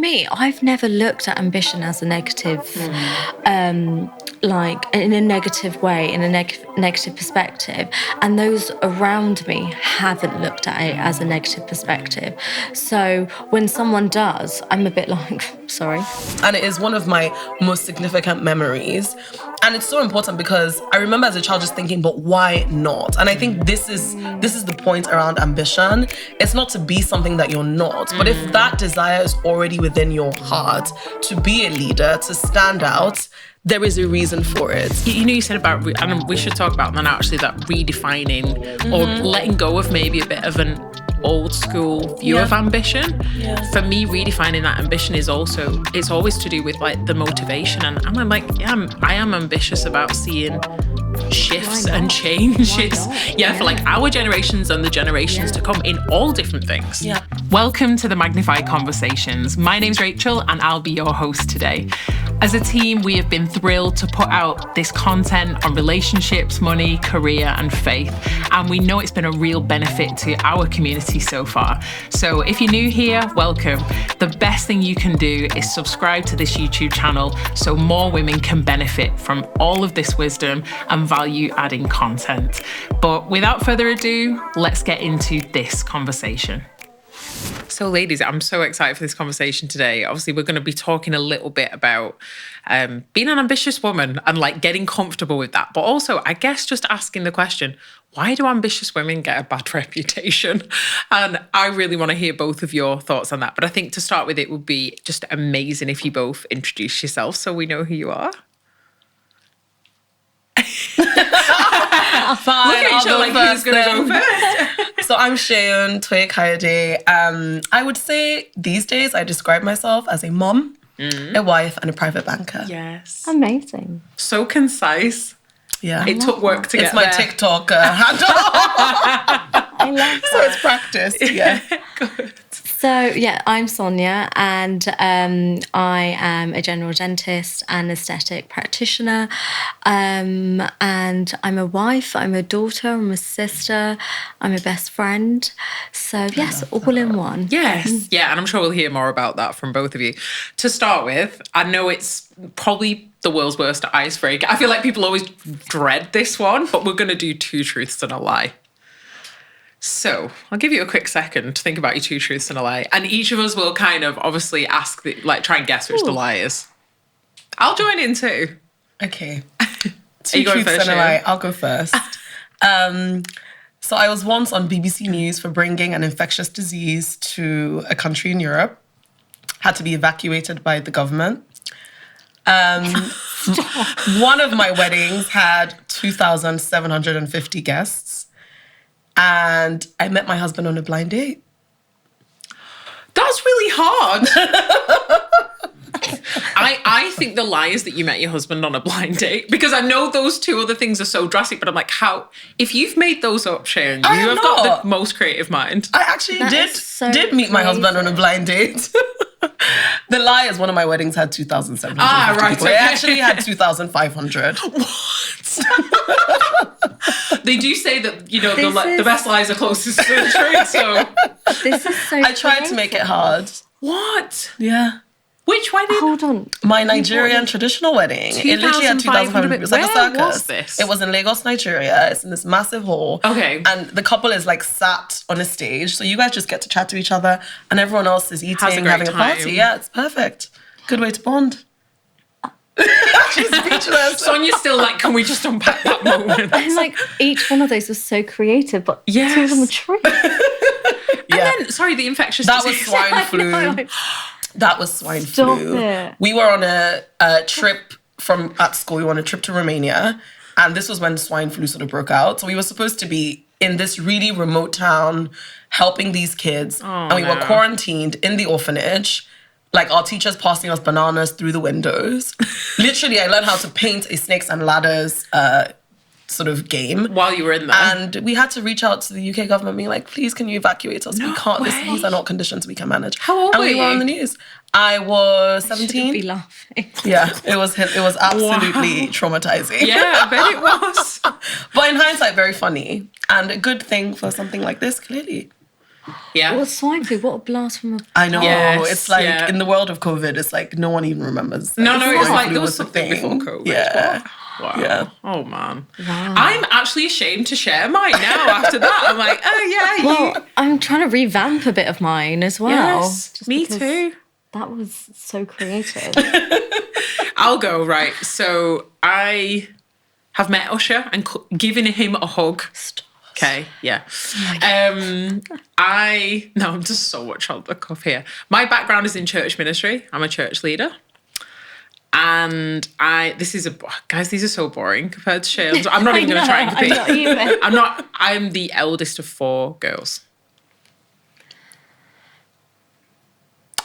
me, I've never looked at ambition as a negative, like in a negative way, in a negative perspective. And those around me haven't looked at it as a negative perspective. So when someone does, I'm a bit like, sorry. And it is one of my most significant memories. And it's so important because I remember as a child just thinking, but why not? And I think this is the point around ambition. It's not to be something that you're not, but if that desire is already within your heart to be a leader, to stand out, there is a reason for it. You know, you said about, and we should talk about that actually, that redefining or letting go of maybe a bit of an old school view of ambition. For me, redefining that ambition is also, it's always to do with like the motivation. And I'm like, I am ambitious about seeing shifts and change. For like our generations and the generations to come in all different things. Welcome to the Magnify Conversations. My name's Rachel and I'll be your host today. As a team, we have been thrilled to put out this content on relationships, money, career, and faith. And we know it's been a real benefit to our community so far. So if you're new here, welcome. The best thing you can do is subscribe to this YouTube channel so more women can benefit from all of this wisdom and value-adding content. But without further ado, let's get into this conversation. So ladies, I'm so excited for this conversation today. Obviously, we're going to be talking a little bit about being an ambitious woman and like getting comfortable with that. But also, I guess just asking the question, why do ambitious women get a bad reputation? And I really want to hear both of your thoughts on that. But I think to start with, it would be just amazing if you both introduce yourselves so we know who you are. Fine, look at each other like who's going to go first. So I'm Seun, Toye-Kayode. I would say these days I describe myself as a mom, a wife, and a private banker. Yes. Amazing. So concise. Yeah. It took work to get there. It's my TikTok handle. I love that. So it's practiced, yeah. Good. So, yeah, I'm Sonia and I am a general dentist and aesthetic practitioner. And I'm a wife, I'm a daughter, I'm a sister, I'm a best friend. So, yes, all in one. Yes. Yeah, and I'm sure we'll hear more about that from both of you. To start with, I know it's probably the world's worst icebreaker. I feel like people always dread this one, but we're going to do 2 truths and a lie. So I'll give you a quick second to think about your 2 truths and a lie. And each of us will kind of obviously ask, try and guess which the lie is. I'll join in too. Okay. 2 truths and a lie. I'll go first. So I was once on BBC News for bringing an infectious disease to a country in Europe. Had to be evacuated by the government. One of my weddings had 2,750 guests. And I met my husband on a blind date. That's really hard. I think the lie is that you met your husband on a blind date, because I know those 2 other things are so drastic, but I'm like, how? If you've made those up, Seun, you have got the most creative mind. I actually did meet my husband on a blind date. The lie is one of my weddings had 2,750 right, people. okay. It actually had 2,500. What? They do say that, you know, the best lies are closest to the truth, so... This is so I tried to make it hard. What? Yeah. Which one? Hold on. My Nigerian traditional wedding. It literally had 2,500 people. It was like a circus. Where was this? It was in Lagos, Nigeria. It's in this massive hall. Okay. And the couple is like sat on a stage. So you guys just get to chat to each other and everyone else is eating, having a party. Yeah, it's perfect. Good way to bond. She's speechless. Sonia's still like, can we just unpack that moment? And like each one of those was so creative, but 2 of them were true. And then, sorry, the infectious That was disease. swine flu. That was swine flu. It. We were on a trip at school. We were on a trip to Romania. And this was when swine flu sort of broke out. So we were supposed to be in this really remote town helping these kids. And we were quarantined in the orphanage. Like our teachers passing us bananas through the windows. Literally, I learned how to paint a snakes and ladders sort of game. While you were in there. And we had to reach out to the UK government being like, please, can you evacuate us? No we can't, way. these are not conditions we can manage. How old and were we you? were on the news. I was 17. Shouldn't be laughing. Yeah, it was absolutely traumatizing. Yeah, I bet it was. But in hindsight, very funny. And a good thing for something like this, clearly. Yeah. Well, swine flu, what a blast from a... I know. Yes, It's like yeah. in the world of COVID, it's like no one even remembers. No, it's swine like flu there was a something before COVID. Yeah. Wow. Yeah. Oh, man. Wow. I'm actually ashamed to share mine now after that. I'm like, oh, yeah, Well, I'm trying to revamp a bit of mine as well. Yes, just me because too. That was so creative. I'll go, right. So I have met Usher and given him a hug. Okay, yeah. I'm just so much on the cuff here. My background is in church ministry. I'm a church leader. And these are so boring compared to Shayla's. I'm not even going to try and compete. I'm not even. I'm the eldest of 4 girls.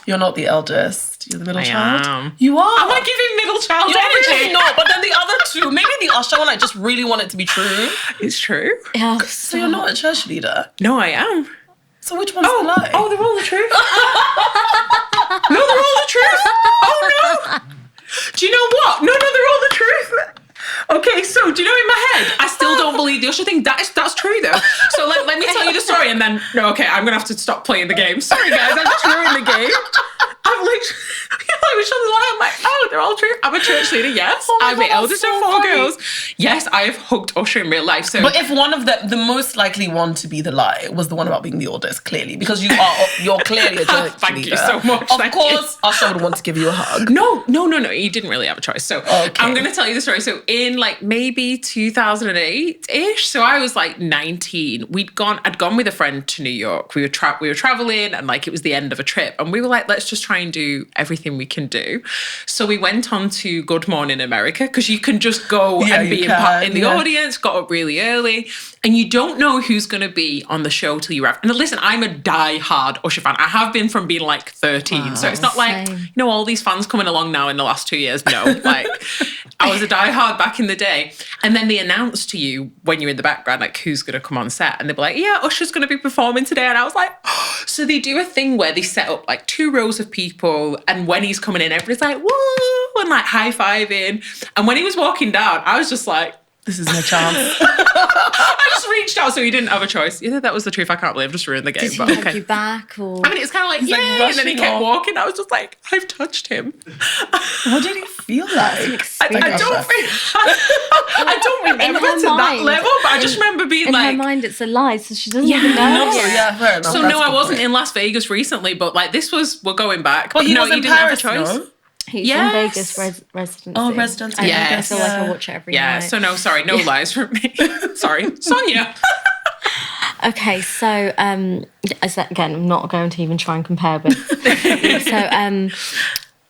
You're not the eldest. You're the middle I child. am. You are. Am I giving middle child You're energy? really not. But then the other two, maybe the Usher one, I just really want it to be true. It's true. Yeah, So you're not a church leader. No, I am. So which one's the lie? Oh, they're all the truth. No, they're all the truth. Oh, no. Do you know what? No, they're all the truth. Okay, so do you know in my head, I still don't believe the Usher thing. That's true though. So let me tell you the story and then, no, okay, I'm going to have to stop playing the game. Sorry guys, I just ruined the game. I'm like, which one's lying? I'm like, oh, they're all true. I'm a church leader, yes. I'm the eldest of 4 girls. Yes, I have hugged Usher in real life. So, But if one of the most likely one to be the lie was the one about being the oldest, clearly, because you're clearly a church Thank leader. you so much. Of Thank course, Usher would want to give you a hug. No. You didn't really have a choice. So Okay. I'm going to tell you the story. So in like maybe 2008-ish, so I was like 19. I'd gone with a friend to New York. We were traveling and like it was the end of a trip. And we were like, let's just try and do everything we can do. So we went on to Good Morning America because you can just go and be in the audience, got up really early. And you don't know who's going to be on the show till you're out. And listen, I'm a die-hard Usher fan. I have been from being like 13. Wow. So it's not like, Same. you know, all these fans coming along now in the last 2 years. No, like I was a die-hard back in the day. And then they announce to you when you're in the background, like who's going to come on set. And they'll be like, yeah, Usher's going to be performing today. And I was like, oh. So they do a thing where they set up like 2 rows of people. And when he's coming in, everybody's like, woo, and like high-fiving. And when he was walking down, I was just like, This is my chance. I just reached out, so he didn't have a choice. Yeah, that was the truth. I can't believe I've just ruined the game. Did he But hug okay. you back or? I mean, it's kind of like, like yeah, and then he rushing kept off. walking. I was just like, I've touched him. What did he feel like? I don't remember In her to that mind. level, but I just remember being In like, her mind, it's a lie, so she doesn't Yeah, even know. no, Oh, yeah, fair enough. so That's no, a I good wasn't point. in Las Vegas recently, but like we're going back. But he no, was in didn't Paris, have a choice. no? He's Yes. in Vegas residency. Oh, residency. And Yes. I feel like I watch it every Yeah, night. so no, sorry, no lies from me. Sorry, Sonia. Okay, so again, I'm not going to even try and compare with. So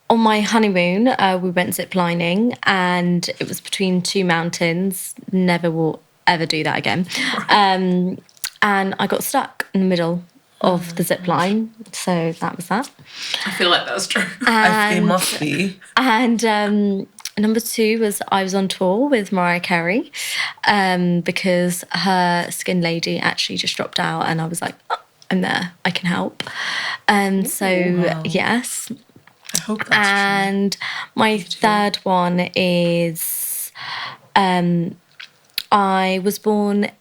on my honeymoon, we went ziplining, and it was between 2 mountains. Never will ever do that again. And I got stuck in the middle of the zip line, so that was that. I feel like that's true. It must be. And number 2 was I was on tour with Mariah Carey because her skin lady actually just dropped out, and I was like, oh, I'm there, I can help. Wow. Yes. I hope that's And my third one is I was born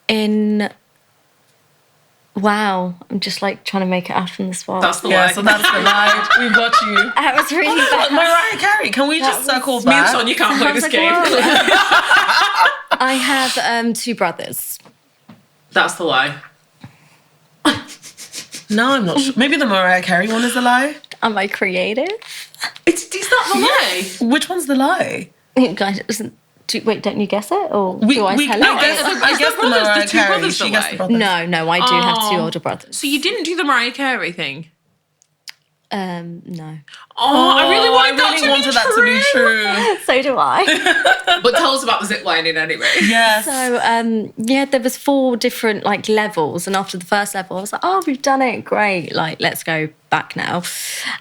in... Wow, I'm just like trying to make it up on the spot. That's the true. Yeah, lie. so that's the lie. We've got you. That was really bad. Mariah Carey, can we just circle Me and back? Sonia can't play I was this like, game. whoa. I have 2 brothers. That's the lie. No, I'm not sure. Maybe the Mariah Carey one is the lie. Am I creative? It's not the lie. Which one's the lie? You guys, wait, don't you guess it? Or do I tell no, it? I guess the brothers, Mariah the two Carey. brothers She the guessed lie. the brothers. No, I do have 2 Oh. older brothers. So you didn't do the Mariah Carey thing? No. Oh, I really wanted wanted that to be true. So do I. But tell us about the zip lining anyway. Yes. So, there was 4 different like levels, and after the first level, I was like, "Oh, we've done it, great! Like, let's go back now."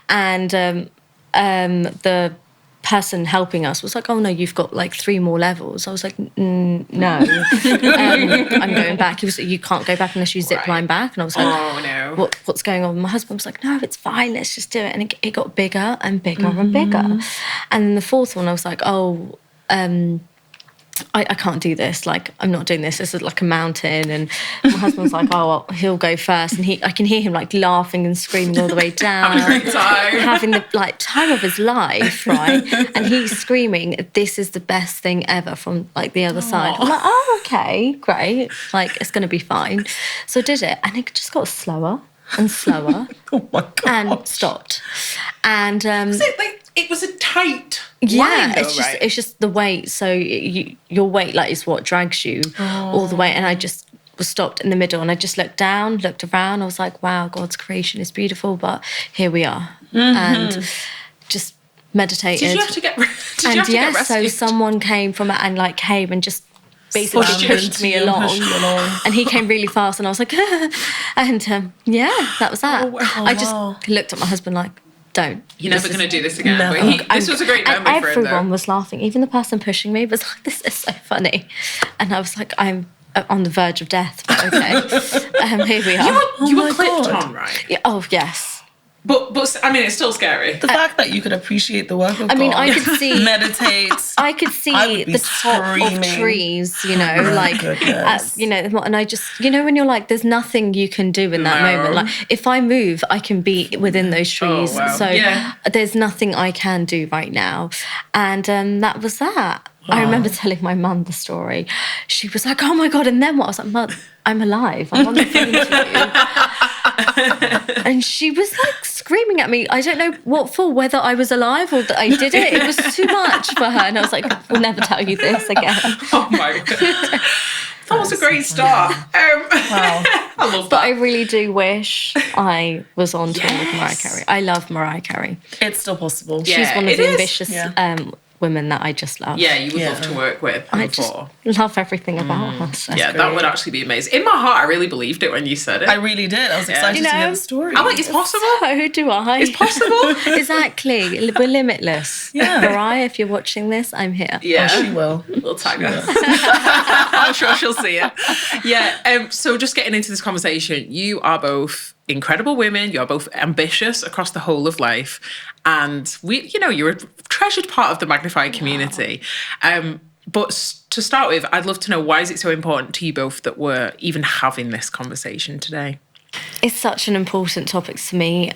And the person helping us was like, "Oh no, you've got like 3 more levels." I was like, "No, I'm going back." He was like, "You can't go back unless you zip line back," and I was like, Oh no. What's going on? My husband was like, "No, it's fine. Let's just do it." And it got bigger and bigger and bigger. And then the 4th one, I was like, "Oh, I can't do this. Like, I'm not doing this. This is like a mountain. And my husband's like, oh, well, he'll go first. And I can hear him like laughing and screaming all the way down. Having a great time. Having the like time of his life, right? And he's screaming, this is the best thing ever from like the other side. I'm like, oh, okay, great. Like, it's going to be fine. So I did it. And it just got slower and slower. Oh my God. And stopped. And It was a tight yeah, line, though, it's just the weight. So your weight like is what drags you all the way. And I just was stopped in the middle, and I just looked down, looked around. I was like, wow, God's creation is beautiful, but here we are. And just meditated. Did you have to get rescued? So someone came from it and like came and just basically pushed me along. And he came really fast, and I was like, and yeah, that was that. I just looked at my husband like, don't. You're never going to do this again. No. But this was a great moment for him, though. Everyone was laughing. Even the person pushing me was like, this is so funny. And I was like, I'm on the verge of death, but okay. Here we are. You were clipped on, right? Yeah, oh, yes. But I mean, it's still scary. The fact that you could appreciate the work of God. I could see... meditate. I could see the top of trees, like, and I just, when you're like, there's nothing you can do in that moment. Like, if I move, I can be within those trees. Oh, wow. So there's nothing I can do right now. And that was that. I remember telling my mum the story. She was like, oh my God, and then what? I was like, Mum, I'm alive. I'm on the phone to you. And she was like screaming at me. I don't know what for, whether I was alive or that I did it. It was too much for her. And I was like, we'll never tell you this again. Oh my God. That was a great start. Wow. I love that. But I really do wish I was on tour with Mariah Carey. I love Mariah Carey. It's still possible. Yeah, She's one of the ambitious women that I just love. Yeah, you would love to work with. I just love everything about her. That would actually be amazing. In my heart, I really believed it when you said it. I really did. I was excited to hear the story. I'm like, it's possible. So do I. It's possible. Exactly. We're limitless. Yeah. Mariah, if you're watching this, I'm here. Yeah. Oh, she will. We'll tag her. I'm sure she'll see it. Yeah. So just getting into this conversation, you are both incredible women. You're both ambitious across the whole of life. And you're a treasured part of the Magnify community. But to start with, I'd love to know, why is it so important to you both that we're even having this conversation today? It's such an important topic to me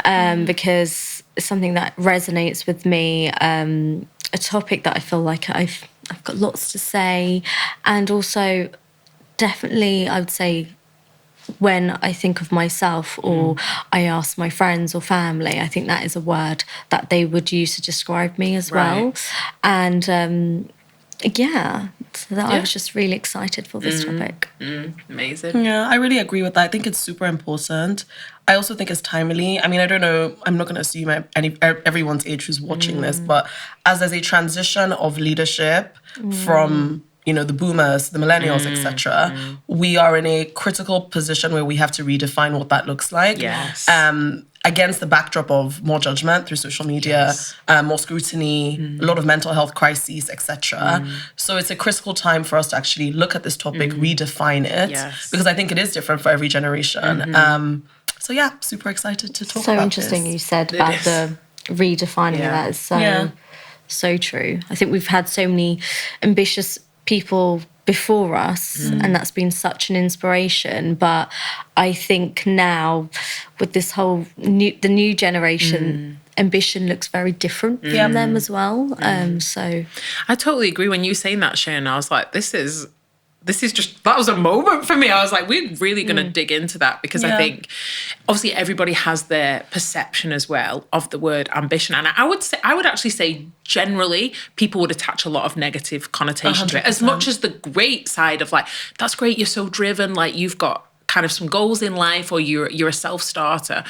because it's something that resonates with me, a topic that I feel like I've got lots to say. And also, definitely, I would say, when I think of myself or I ask my friends or family, I think that is a word that they would use to describe me as well. And so that I was just really excited for this topic. Amazing. Yeah, I really agree with that. I think it's super important. I also think it's timely. I mean, I don't know, I'm not going to assume everyone's age who's watching this, but as there's a transition of leadership from the boomers, the millennials, etc. We are in a critical position where we have to redefine what that looks like. Yes. Against the backdrop of more judgment through social media, more scrutiny, a lot of mental health crises, etc. So it's a critical time for us to actually look at this topic, redefine it, because I think it is different for every generation. So yeah, super excited to talk about this. So interesting you said about the redefining that. Is so true. I think we've had so many ambitious people before us and that's been such an inspiration, but I think now with this whole the new generation, ambition looks very different from them as well. So I totally agree. When you were saying that, Seun, I was like, this is just, that was a moment for me. I was like, we're really going to dig into that, because I think obviously everybody has their perception as well of the word ambition. And I would actually say generally people would attach a lot of negative connotation 100%. To it, as much as the great side of like, that's great, you're so driven, like you've got kind of some goals in life, or you're a self-starter.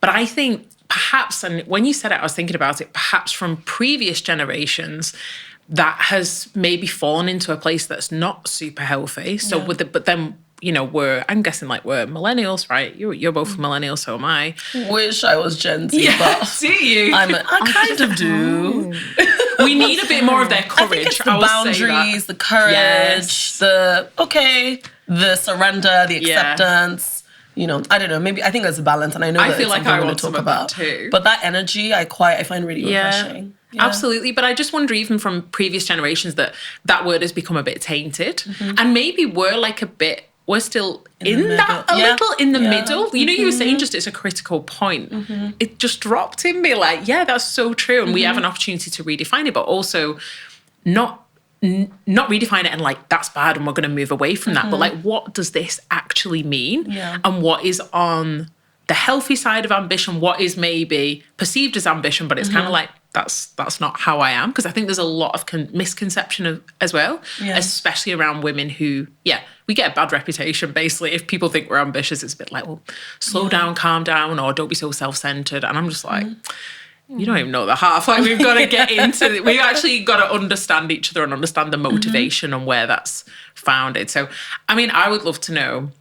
But I think perhaps, and when you said it, I was thinking about it, perhaps from previous generations, that has maybe fallen into a place that's not super healthy. So but then, I'm guessing like we're millennials, right? You're both millennials, so am I. Wish I was Gen Z, but do you? I kind of do. We need a bit more of their courage. I think it's the boundaries, the courage, the surrender, the acceptance. I don't know, maybe I think there's a balance, and I know I that feel it's like something I we're want gonna some of that too. But that energy, I find really refreshing. Yeah. Absolutely. But I just wonder, even from previous generations, that word has become a bit tainted, and maybe we're still in that a little in the middle. You were saying just it's a critical point. It just dropped in me like, yeah, that's so true. And we have an opportunity to redefine it, but also not redefine it and like, that's bad and we're going to move away from that. But like, what does this actually mean? Yeah. And what is on the healthy side of ambition? What is maybe perceived as ambition, but it's kind of like, that's not how I am. Because I think there's a lot of misconception as well, especially around women who, we get a bad reputation. Basically, if people think we're ambitious, it's a bit like, well, slow down, calm down, or don't be so self-centered. And I'm just like, you don't even know the half. Like, we've got to get into it. We've actually got to understand each other and understand the motivation and where that's founded. So, I mean, I would love to know,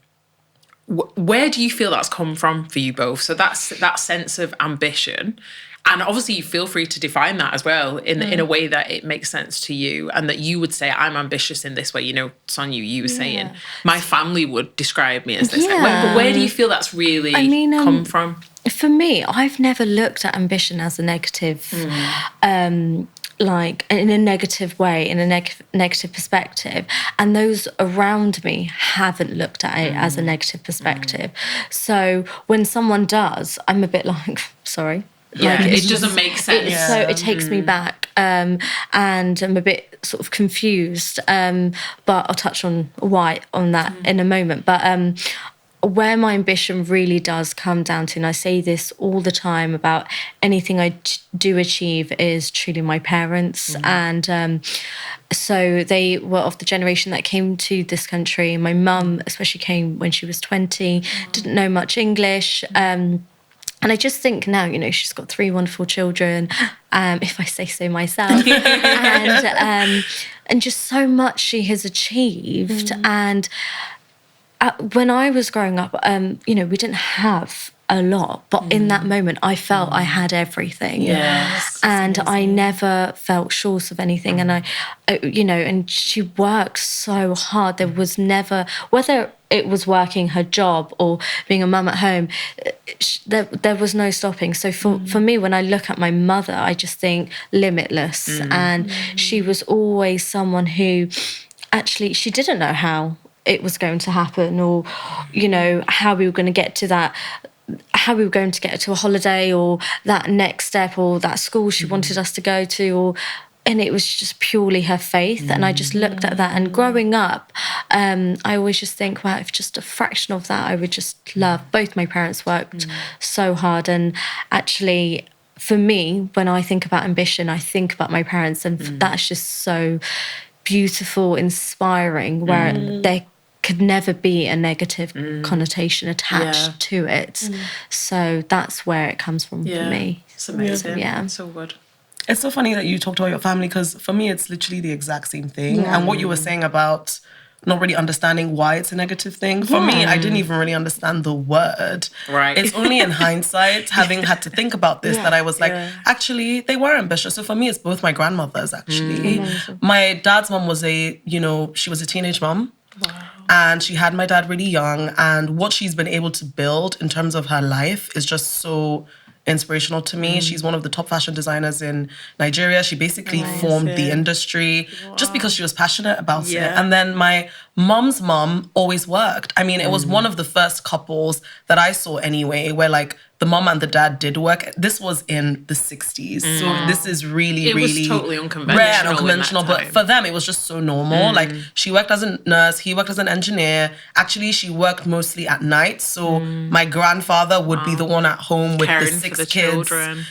where do you feel that's come from for you both? So that's that sense of ambition. And obviously you feel free to define that as well in a way that it makes sense to you, and that you would say, I'm ambitious in this way. Sonia, you were saying, my family would describe me as this. But where do you feel that's really come from? For me, I've never looked at ambition as a negative, like in a negative way, in a negative perspective. And those around me haven't looked at it as a negative perspective. So when someone does, I'm a bit like, sorry. Yeah, like, it doesn't make sense. So it takes me back, and I'm a bit sort of confused. But I'll touch on why on that in a moment. But where my ambition really does come down to, and I say this all the time about anything I do achieve, is truly my parents. And so they were of the generation that came to this country. My mum especially came when she was 20, didn't know much English. And I just think now, she's got 3 wonderful children, if I say so myself, and just so much she has achieved. And when I was growing up, we didn't have a lot, but in that moment, I felt I had everything. Yes, and I never felt short of anything. And and she worked so hard. There was never, whether it was working her job or being a mum at home, there was no stopping. So for me, when I look at my mother, I just think limitless. And she was always someone who actually, she didn't know how it was going to happen, or, how we were going to get to that, how we were going to get to a holiday, or that next step, or that school she wanted us to go to, and it was just purely her faith. And I just looked at that, and growing up, I always just think, wow, if just a fraction of that I would just love. Both my parents worked so hard, and actually for me, when I think about ambition, I think about my parents, and that's just so beautiful, inspiring, where there could never be a negative connotation attached to it. So that's where it comes from for me. It's amazing. Yeah. It's so good. It's so funny that you talked about your family, because for me, it's literally the exact same thing. And what you were saying about not really understanding why it's a negative thing. For me, I didn't even really understand the word. Right. It's only in hindsight, having had to think about this, that I was like, actually, they were ambitious. So for me, it's both my grandmothers, actually. My dad's mom was she was a teenage mom. Wow. And she had my dad really young. And what she's been able to build in terms of her life is just so inspirational to me. She's one of the top fashion designers in Nigeria. She basically formed the industry just because she was passionate about it. And then my mom's mom always worked. I mean, it was one of the first couples that I saw anyway, where like the mom and the dad did work. This was in the 60s. So this is really, really was totally unconventional, rare and unconventional. But for them, it was just so normal. Like, she worked as a nurse, he worked as an engineer. Actually, she worked mostly at night. So my grandfather would be the one at home with Caring the 6 for the kids, children.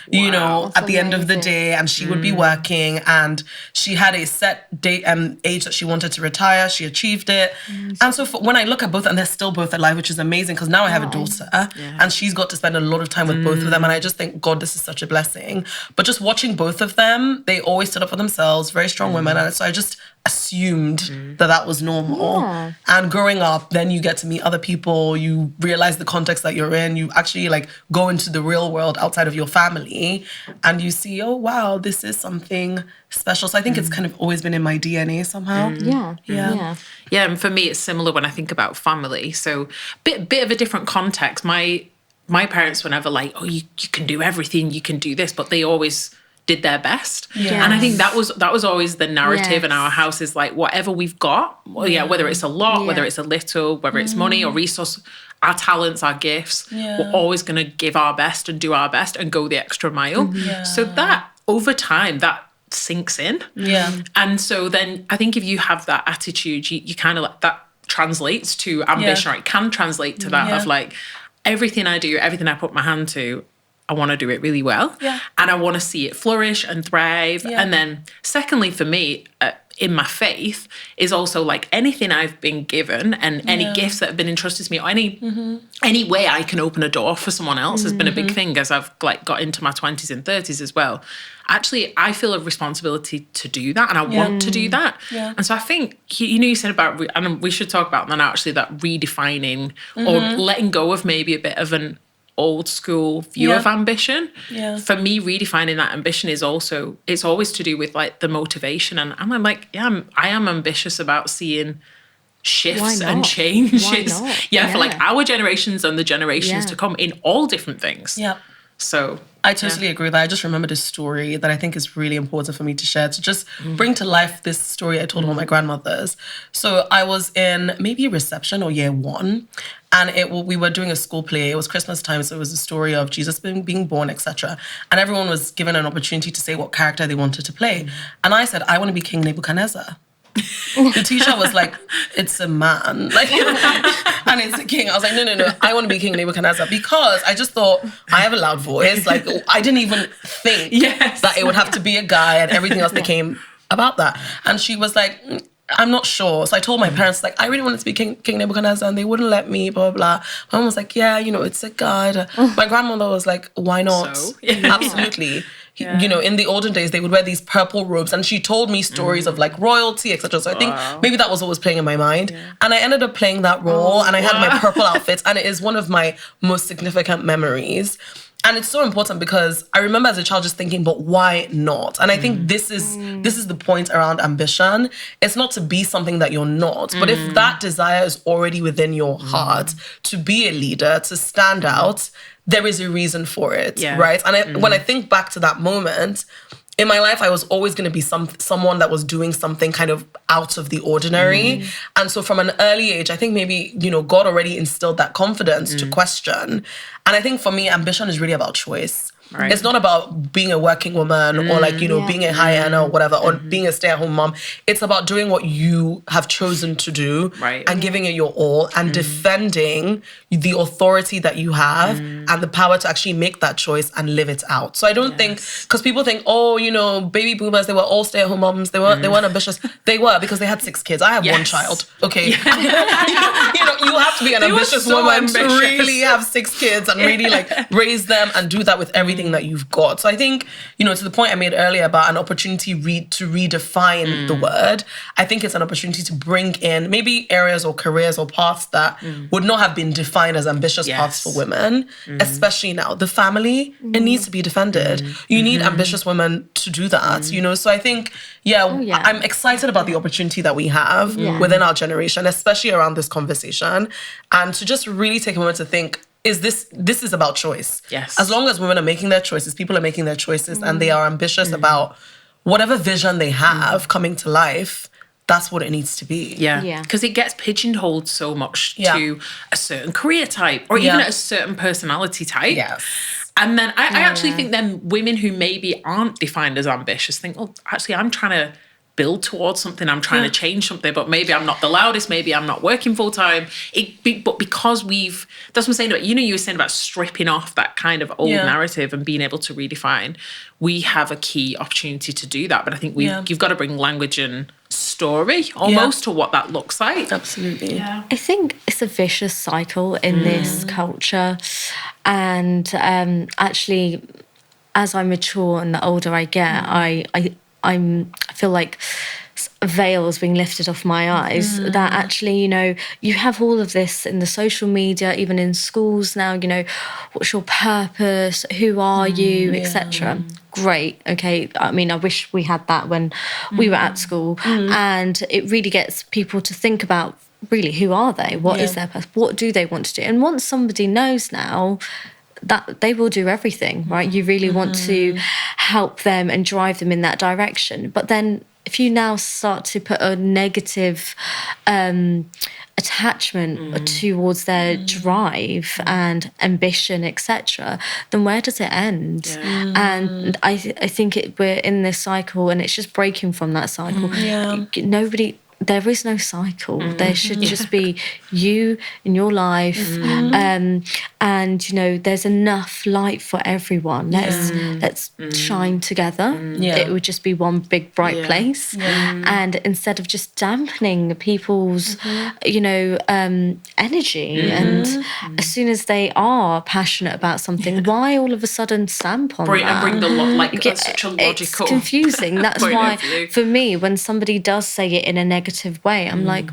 at the end of the day. And she would be working. And she had a set date age that she wanted to retire. She achieved it. And so when I look at both, and they're still both alive, which is amazing, because now I have a daughter, and she's got to spend a lot lot of time with both of them, and I just think, God, this is such a blessing. But just watching both of them, they always stood up for themselves, very strong women, and so I just assumed that was normal. Yeah. And growing up, then you get to meet other people, you realize the context that you're in, you actually like go into the real world outside of your family, and you see, oh wow, this is something special. So I think it's kind of always been in my DNA somehow. Yeah. Yeah, and for me, it's similar when I think about family. So bit of a different context. My parents were never like, oh, you can do everything, you can do this, but they always did their best. Yes. And I think that was always the narrative in Yes. our house, is like, whatever we've got, whether it's a lot, whether it's a little, whether it's money or resource, our talents, our gifts, we're always going to give our best and do our best and go the extra mile. So that over time, that sinks in. And so then I think if you have that attitude, you kind of like that translates to ambition, or it can translate to that of like, everything I do, everything I put my hand to, I want to do it really well. And I want to see it flourish and thrive. And then secondly, for me, in my faith, is also like anything I've been given and any gifts that have been entrusted to me, or any way I can open a door for someone else has been a big thing as I've like got into my 20s and 30s as well. Actually, I feel a responsibility to do that, and I want to do that. And so I think, you said about, and we should talk about that now, actually, that redefining or letting go of maybe a bit of an old school view of ambition. For me, redefining that ambition is also, it's always to do with like the motivation. And I'm like, I am ambitious about seeing shifts and changes. For like our generations and the generations to come in all different things. So I totally agree with that. I just remembered a story that I think is really important for me to share, to just bring to life this story I told one of my grandmothers. So I was in maybe reception or year one, and we were doing a school play. It was Christmas time, so it was a story of Jesus being born, etc. And everyone was given an opportunity to say what character they wanted to play. And I said, I want to be King Nebuchadnezzar. The teacher was like, it's a man, like, and it's a king. I was like, no, I want to be King Nebuchadnezzar, because I just thought, I have a loud voice. Like, I didn't even think that it would have to be a guy, and everything else became about that. And she was like, I'm not sure. So I told my parents, like, I really wanted to be King Nebuchadnezzar, and they wouldn't let me, blah, blah, blah. My mom was like, yeah, it's a guy. My grandmother was like, why not? So? Absolutely. In the olden days, they would wear these purple robes, and she told me stories of like royalty, etc. So I think maybe that was what was playing in my mind. And I ended up playing that role, and I had my purple outfits, and it is one of my most significant memories. And it's so important, because I remember as a child just thinking, but why not? And I think this is the point around ambition. It's not to be something that you're not, but if that desire is already within your heart to be a leader, to stand out, there is a reason for it, right? And when I think back to that moment, in my life, I was always going to be someone that was doing something kind of out of the ordinary. And so from an early age, I think maybe, God already instilled that confidence to question. And I think for me, ambition is really about choice. Right. It's not about being a working woman or like, being a high earner or whatever, or being a stay-at-home mom. It's about doing what you have chosen to do and giving it your all and defending the authority that you have and the power to actually make that choice and live it out. So I don't think, because people think, baby boomers, they were all stay-at-home moms. They weren't ambitious. They were, because they had 6 kids. I have 1 child. Okay. You have to be an ambitious woman to really have 6 kids and really like raise them and do that with everything that you've got. So I think, to the point I made earlier about an opportunity to redefine the word, I think it's an opportunity to bring in maybe areas or careers or paths that would not have been defined as ambitious paths for women, especially now. The family, it needs to be defended. You need ambitious women to do that, So I think, I'm excited about the opportunity that we have within our generation, especially around this conversation, and to just really take a moment to think, this is about choice. Yes. As long as women are making their choices, people are making their choices, and they are ambitious about whatever vision they have coming to life, that's what it needs to be. Yeah. Because it gets pigeonholed so much to a certain career type or even a certain personality type. Yes. And then I actually think then women who maybe aren't defined as ambitious think, actually, I'm trying to build towards something. I'm trying to change something, but maybe I'm not the loudest. Maybe I'm not working full time. But because that's what I'm saying. You were saying about stripping off that kind of old narrative and being able to redefine. We have a key opportunity to do that. But I think you've got to bring language and story almost to what that looks like. Absolutely. Yeah. I think it's a vicious cycle in this culture. And actually, as I mature and the older I get, I feel like a veil is being lifted off my eyes, that actually, you have all of this in the social media, even in schools now, what's your purpose, who are you, etc. Great, okay. I mean, I wish we had that when we were at school. And it really gets people to think about, really, who are they? What is their purpose? What do they want to do? And once somebody knows now, that they will do everything, right? You really want to help them and drive them in that direction. But then if you now start to put a negative attachment towards their drive and ambition, etc., then where does it end? And I think we're in this cycle, and it's just breaking from that cycle. There is no cycle. There should just be you in your life, and there's enough light for everyone. Let's shine together. It would just be one big bright place, and instead of just dampening people's, energy, and as soon as they are passionate about something, why all of a sudden stamp on that? And bring the such a logical. It's confusing. That's why, for me, when somebody does say it in a negative way, I'm like,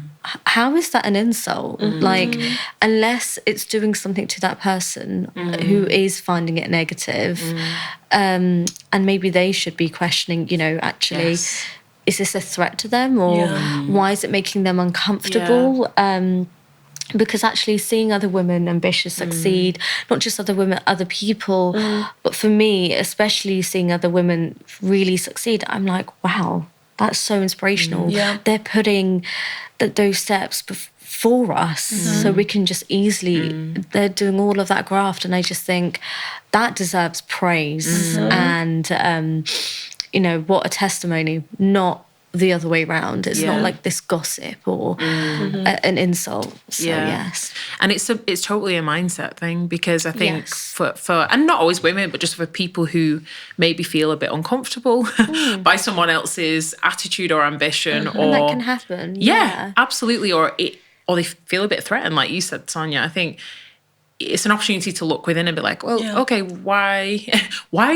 how is that an insult? Like, unless it's doing something to that person who is finding it negative, and maybe they should be questioning, actually, is this a threat to them, or why is it making them uncomfortable? Because actually seeing other women ambitious succeed, not just other women, other people, but for me, especially seeing other women really succeed, I'm like, wow, that's so inspirational. They're putting those steps before us, so we can just easily, they're doing all of that graft, and I just think that deserves praise. And, what a testimony, not the other way around. It's not like this gossip or an insult. So yes. And it's totally a mindset thing, because I think for and not always women, but just for people who maybe feel a bit uncomfortable by someone else's attitude or ambition, or and that can happen. Absolutely, or they feel a bit threatened, like you said, Sonia. I think it's an opportunity to look within and be like, well, okay, why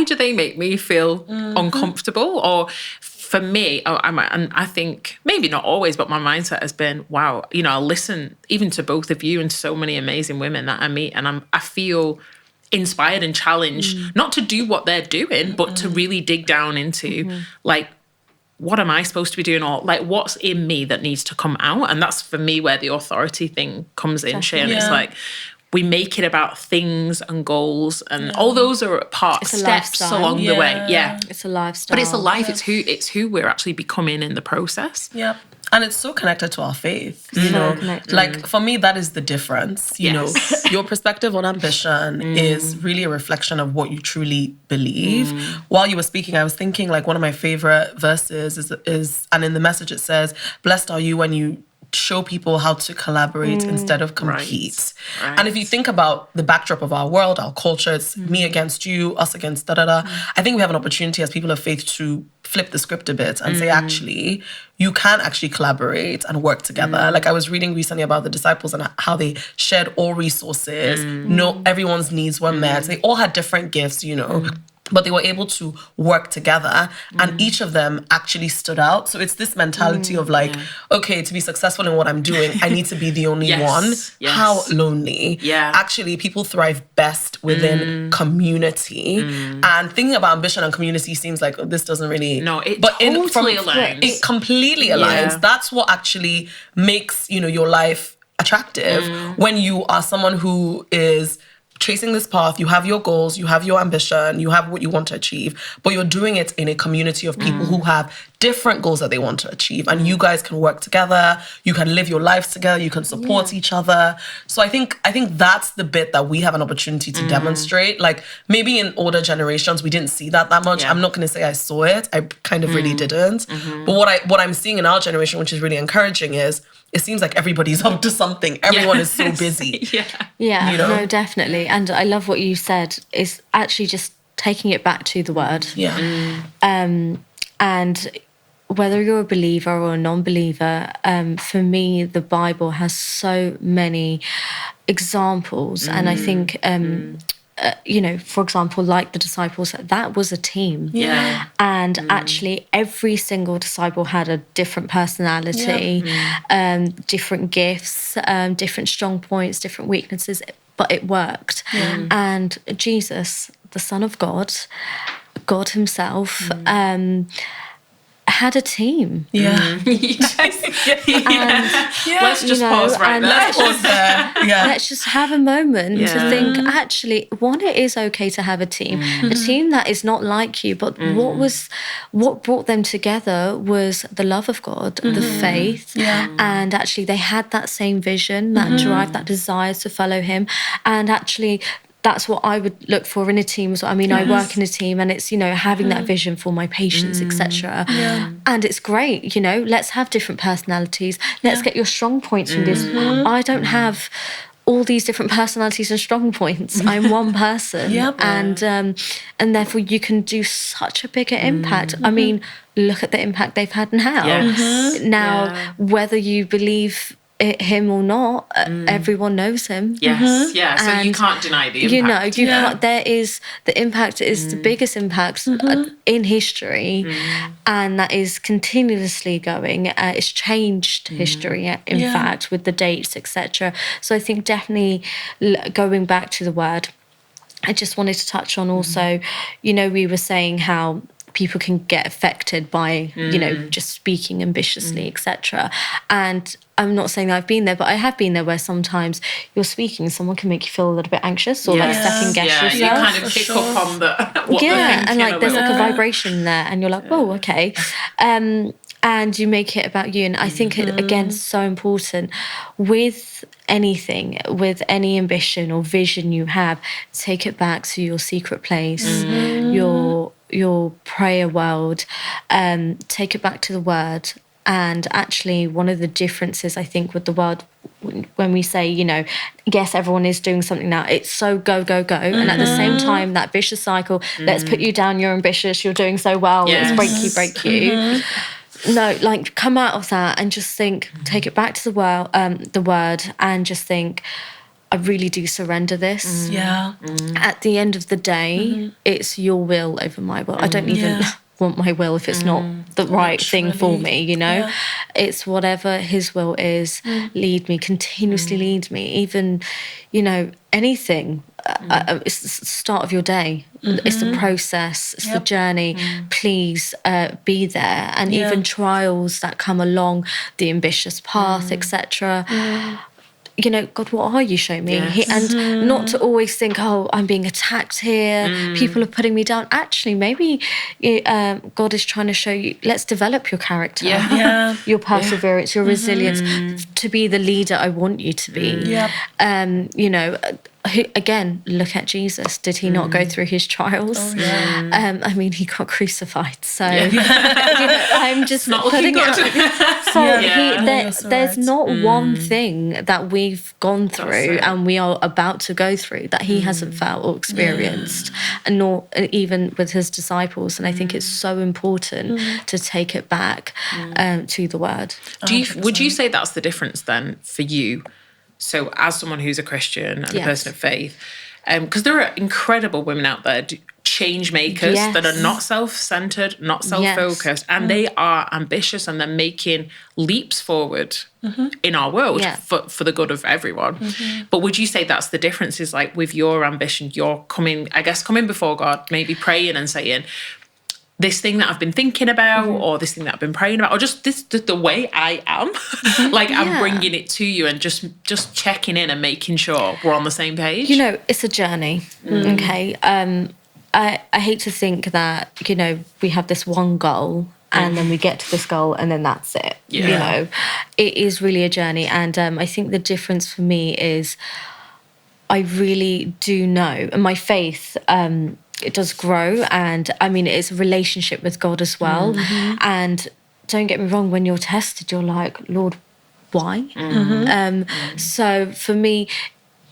do they make me feel uncomfortable? Or for me, and I think maybe not always, but my mindset has been, wow, I'll listen even to both of you and so many amazing women that I meet, and I feel inspired and challenged, not to do what they're doing, but to really dig down into, like, what am I supposed to be doing, or like, what's in me that needs to come out? And that's for me where the authority thing comes in, Seun. It's like, we make it about things and goals, and all those are steps along the way. It's a lifestyle. But it's a life. It's who we're actually becoming in the process. And it's so connected to our faith, connected. Like, for me, that is the difference. Your perspective on ambition is really a reflection of what you truly believe. While you were speaking, I was thinking, like, one of my favorite verses is, and in the message it says, "Blessed are you when you show people how to collaborate instead of compete." Right. And if you think about the backdrop of our world, our culture, it's me against you, us against da-da-da. I think we have an opportunity as people of faith to flip the script a bit and say, actually, you can actually collaborate and work together. Like, I was reading recently about the disciples and how they shared all resources. No, everyone's needs were met. They all had different gifts, but they were able to work together, and each of them actually stood out. So it's this mentality of like, okay, to be successful in what I'm doing, I need to be the only one. How lonely. Actually, people thrive best within community. And thinking about ambition and community seems like, this doesn't really... No, it totally aligns. It completely aligns. That's what actually makes, your life attractive. When you are someone who is tracing this path, you have your goals, you have your ambition, you have what you want to achieve, but you're doing it in a community of people who have different goals that they want to achieve. And you guys can work together, you can live your lives together, you can support each other. So I think that's the bit that we have an opportunity to demonstrate. Like maybe in older generations, we didn't see that much. I'm not going to say I saw it. I kind of really didn't. But what I'm seeing in our generation, which is really encouraging, is it seems like everybody's up to something. Everyone is so busy. Yeah, you know? no, definitely. And I love what you said, is actually just taking it back to the word. And whether you're a believer or a non-believer, for me, the Bible has so many examples. And I think, you know, for example, like the disciples, that was a team. And actually, every single disciple had a different personality, different gifts, different strong points, different weaknesses, but it worked. And Jesus, the Son of God, God himself, had a team. Let's just pause right there. Let's just have a moment to think, actually, one, it is okay to have a team that is not like you, but what brought them together was the love of God, the faith, and actually they had that same vision, that drive, that desire to follow him. And actually, that's what I would look for in a team as well. I mean, I work in a team, and it's, you know, having that vision for my patients, etc. And it's great, you know, let's have different personalities. Let's get your strong points from this. I don't have all these different personalities and strong points. I'm one person. And therefore you can do such a bigger impact. I mean, look at the impact they've had now. Now, whether you believe him or not, everyone knows him. So you can't deny the impact. You know, you can't. There is the impact is the biggest impact in history, and that is continuously going. It's changed history, in fact, with the dates, etc. So I think definitely going back to the word, I just wanted to touch on also, you know, we were saying how people can get affected by, you know, just speaking ambitiously, etc. And I'm not saying that I've been there, but I have been there, where sometimes you're speaking, someone can make you feel a little bit anxious or like second guess yourself. You kind of pick up on what they're thinking, and like there's like a vibration there, and you're like, whoa, okay. And you make it about you. And I think, again, so important with anything, with any ambition or vision you have, take it back to your secret place, your prayer world, take it back to the word. And actually, one of the differences, I think, with the world, when we say, you know, yes, everyone is doing something now, it's so go, go, go. And at the same time, that vicious cycle, let's put you down, you're ambitious, you're doing so well, let's break you. No, like, come out of that and just think, take it back to the word, and just think, I really do surrender this. At the end of the day, it's your will over my will. I don't even want my will if it's not the right thing for me, you know. It's whatever his will is. Lead me, continuously lead me. Even, you know, anything. It's the start of your day. It's the process. It's the journey. Please be there. And even trials that come along the ambitious path, etc. You know, God, what are you? Show me. And not to always think, oh, I'm being attacked here. People are putting me down. Actually, maybe God is trying to show you, let's develop your character, your perseverance, your resilience, to be the leader I want you to be. You know, again, look at Jesus. Did he not go through his trials? I mean, he got crucified. So you know, I'm just not putting looking good. So there's not one thing that we've gone through and we are about to go through that he hasn't felt or experienced, and nor even with his disciples. And I think it's so important to take it back to the word. Would you say that's the difference then for you? So as someone who's a Christian and a person of faith, because there are incredible women out there, change makers that are not self-centered, not self-focused, and they are ambitious, and they're making leaps forward in our world for the good of everyone. But would you say that's the difference, is like with your ambition, you're coming before God, maybe praying and saying, this thing that I've been thinking about, or this thing that I've been praying about, or just the way I am, like I'm bringing it to you and just checking in and making sure we're on the same page. It's a journey. Okay. I hate to think that, we have this one goal and then we get to this goal and then that's it. Yeah. It is really a journey. And I think the difference for me is I really do know, and my faith, it does grow, and it's a relationship with God as well. And don't get me wrong, when you're tested, you're like, Lord, why? So for me,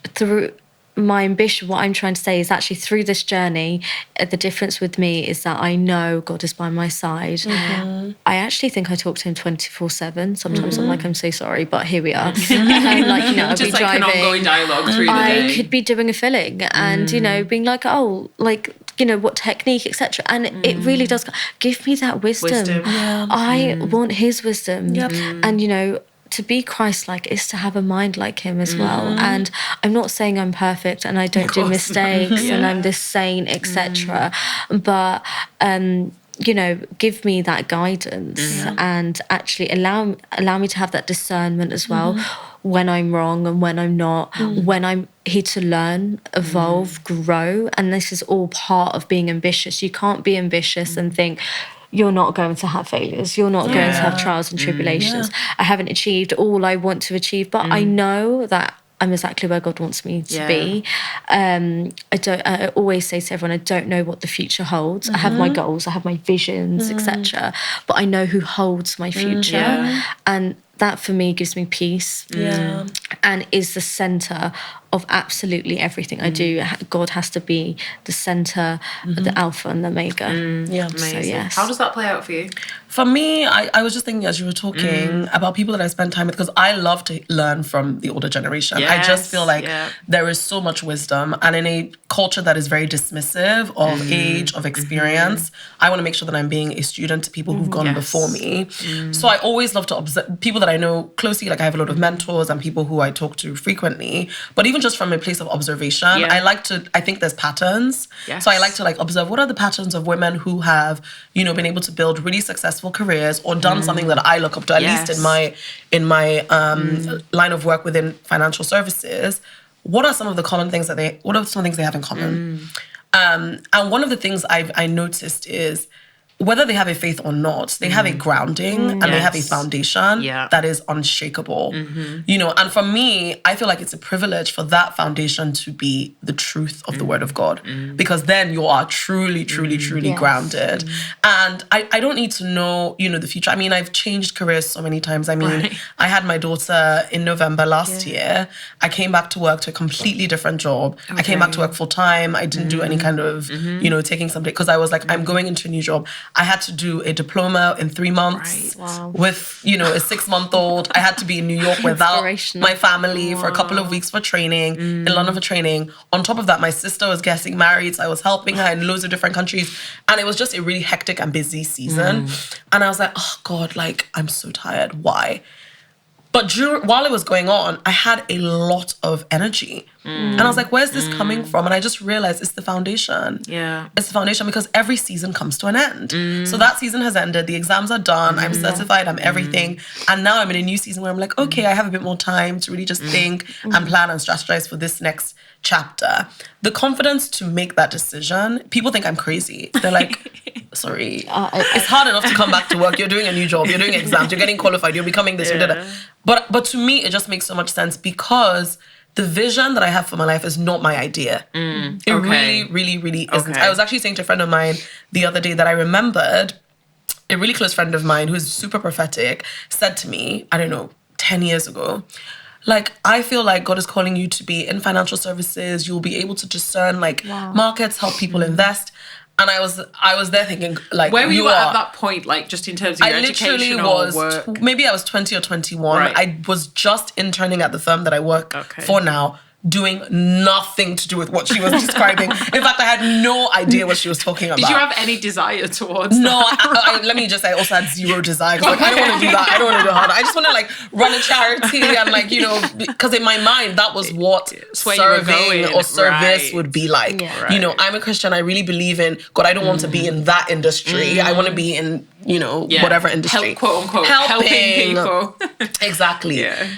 through my ambition, what I'm trying to say is actually through this journey, the difference with me is that I know God is by my side. I actually think I talk to him 24/7. Sometimes I'm like, I'm so sorry, but here we are. I'll Just be like driving. an ongoing dialogue through the day. I could be doing a filling and, being like, what technique, etc. And it really does give me that wisdom. I want his wisdom. And, to be Christ-like is to have a mind like him as well. And I'm not saying I'm perfect and I don't do mistakes and I'm this saint, etc. But, give me that guidance and actually allow me to have that discernment as well when I'm wrong and when I'm not, when I'm here to learn, evolve, grow. And this is all part of being ambitious. You can't be ambitious and think, you're not going to have failures. You're not going to have trials and tribulations. I haven't achieved all I want to achieve, but I know that I'm exactly where God wants me to be. I always say to everyone, I don't know what the future holds. I have my goals, I have my visions, etc. But I know who holds my future. And that for me gives me peace and is the center of absolutely everything I do. God has to be the center, the alpha and the omega. Amazing. So, yes. How does that play out for you? For me, I was just thinking as you were talking about people that I spend time with, because I love to learn from the older generation. I just feel like there is so much wisdom, and in a culture that is very dismissive of age, of experience, I want to make sure that I'm being a student to people who've gone before me. So I always love to observe people that I know closely. Like I have a lot of mentors and people who I talk to frequently, but even just from a place of observation, I think there's patterns. So I like to observe what are the patterns of women who have, been able to build really successful careers or done something that I look up to, at least in my line of work within financial services. What are some of the common things they have in common? And one of the things I noticed is whether they have a faith or not, they have a grounding and they have a foundation that is unshakable. And for me, I feel like it's a privilege for that foundation to be the truth of the word of God, because then you are truly, truly, truly grounded. And I don't need to know, the future. I mean, I've changed careers so many times. I mean, I had my daughter in November last year. I came back to work to a completely different job. I came back to work full time. I didn't do any kind of, taking something, because I was like, I'm going into a new job. I had to do a diploma in 3 months with, a 6-month-old. I had to be in New York without my family for a couple of weeks for training, in London for training. On top of that, my sister was getting married, so I was helping her in loads of different countries. And it was just a really hectic and busy season. And I was like, oh God, I'm so tired. Why? But while it was going on, I had a lot of energy. And I was like, where's this coming from? And I just realized it's the foundation. It's the foundation, because every season comes to an end. So that season has ended. The exams are done. I'm certified. I'm everything. And now I'm in a new season where I'm like, okay, I have a bit more time to really just think and plan and strategize for this next chapter. The confidence to make that decision, people think I'm crazy. They're like, sorry, it's hard enough to come back to work. You're doing a new job. You're doing exams. You're getting qualified. You're becoming this. But to me, it just makes so much sense, because the vision that I have for my life is not my idea. It really, really, really isn't. I was actually saying to a friend of mine the other day that I remembered a really close friend of mine who's super prophetic said to me, I don't know, 10 years ago, I feel like God is calling you to be in financial services. You'll be able to discern markets, help people invest. And I was there thinking, where were you at that point, just in terms of your education or work? Maybe I was 20 or 21. I was just interning at the firm that I work for now, doing nothing to do with what she was describing. In fact, I had no idea what she was talking about. Did you have any desire towards No, that? let me just say, I also had zero desire. Like, I don't want to do that. I don't want to do harder. I just want to like run a charity and like, you know, because in my mind, that was what serving or service would be like. Yeah. You know, I'm a Christian. I really believe in God. I don't want to be in that industry. I want to be in, you know, whatever industry. Quote unquote, helping people. Exactly. Yeah.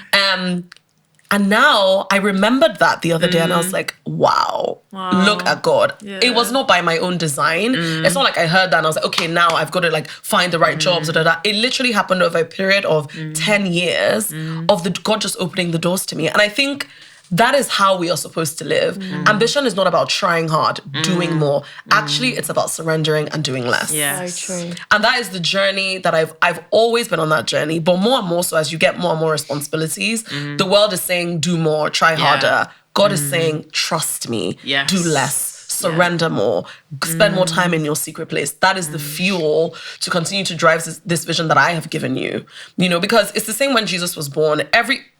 And now I remembered that the other day and I was like, wow, look at God. Yeah. It was not by my own design. It's not like I heard that and I was like, okay, now I've got to like find the right jobs. It literally happened over a period of 10 years of God just opening the doors to me. And I think that is how we are supposed to live. Ambition is not about trying hard, doing more. Actually, it's about surrendering and doing less. Yes. So true. And that is the journey that I've always been on that journey. But more and more so as you get more and more responsibilities, the world is saying do more, try harder. God is saying trust me, Yes. do less, surrender more, spend more time in your secret place. That is the fuel to continue to drive this vision that I have given you. You know, because it's the same when Jesus was born.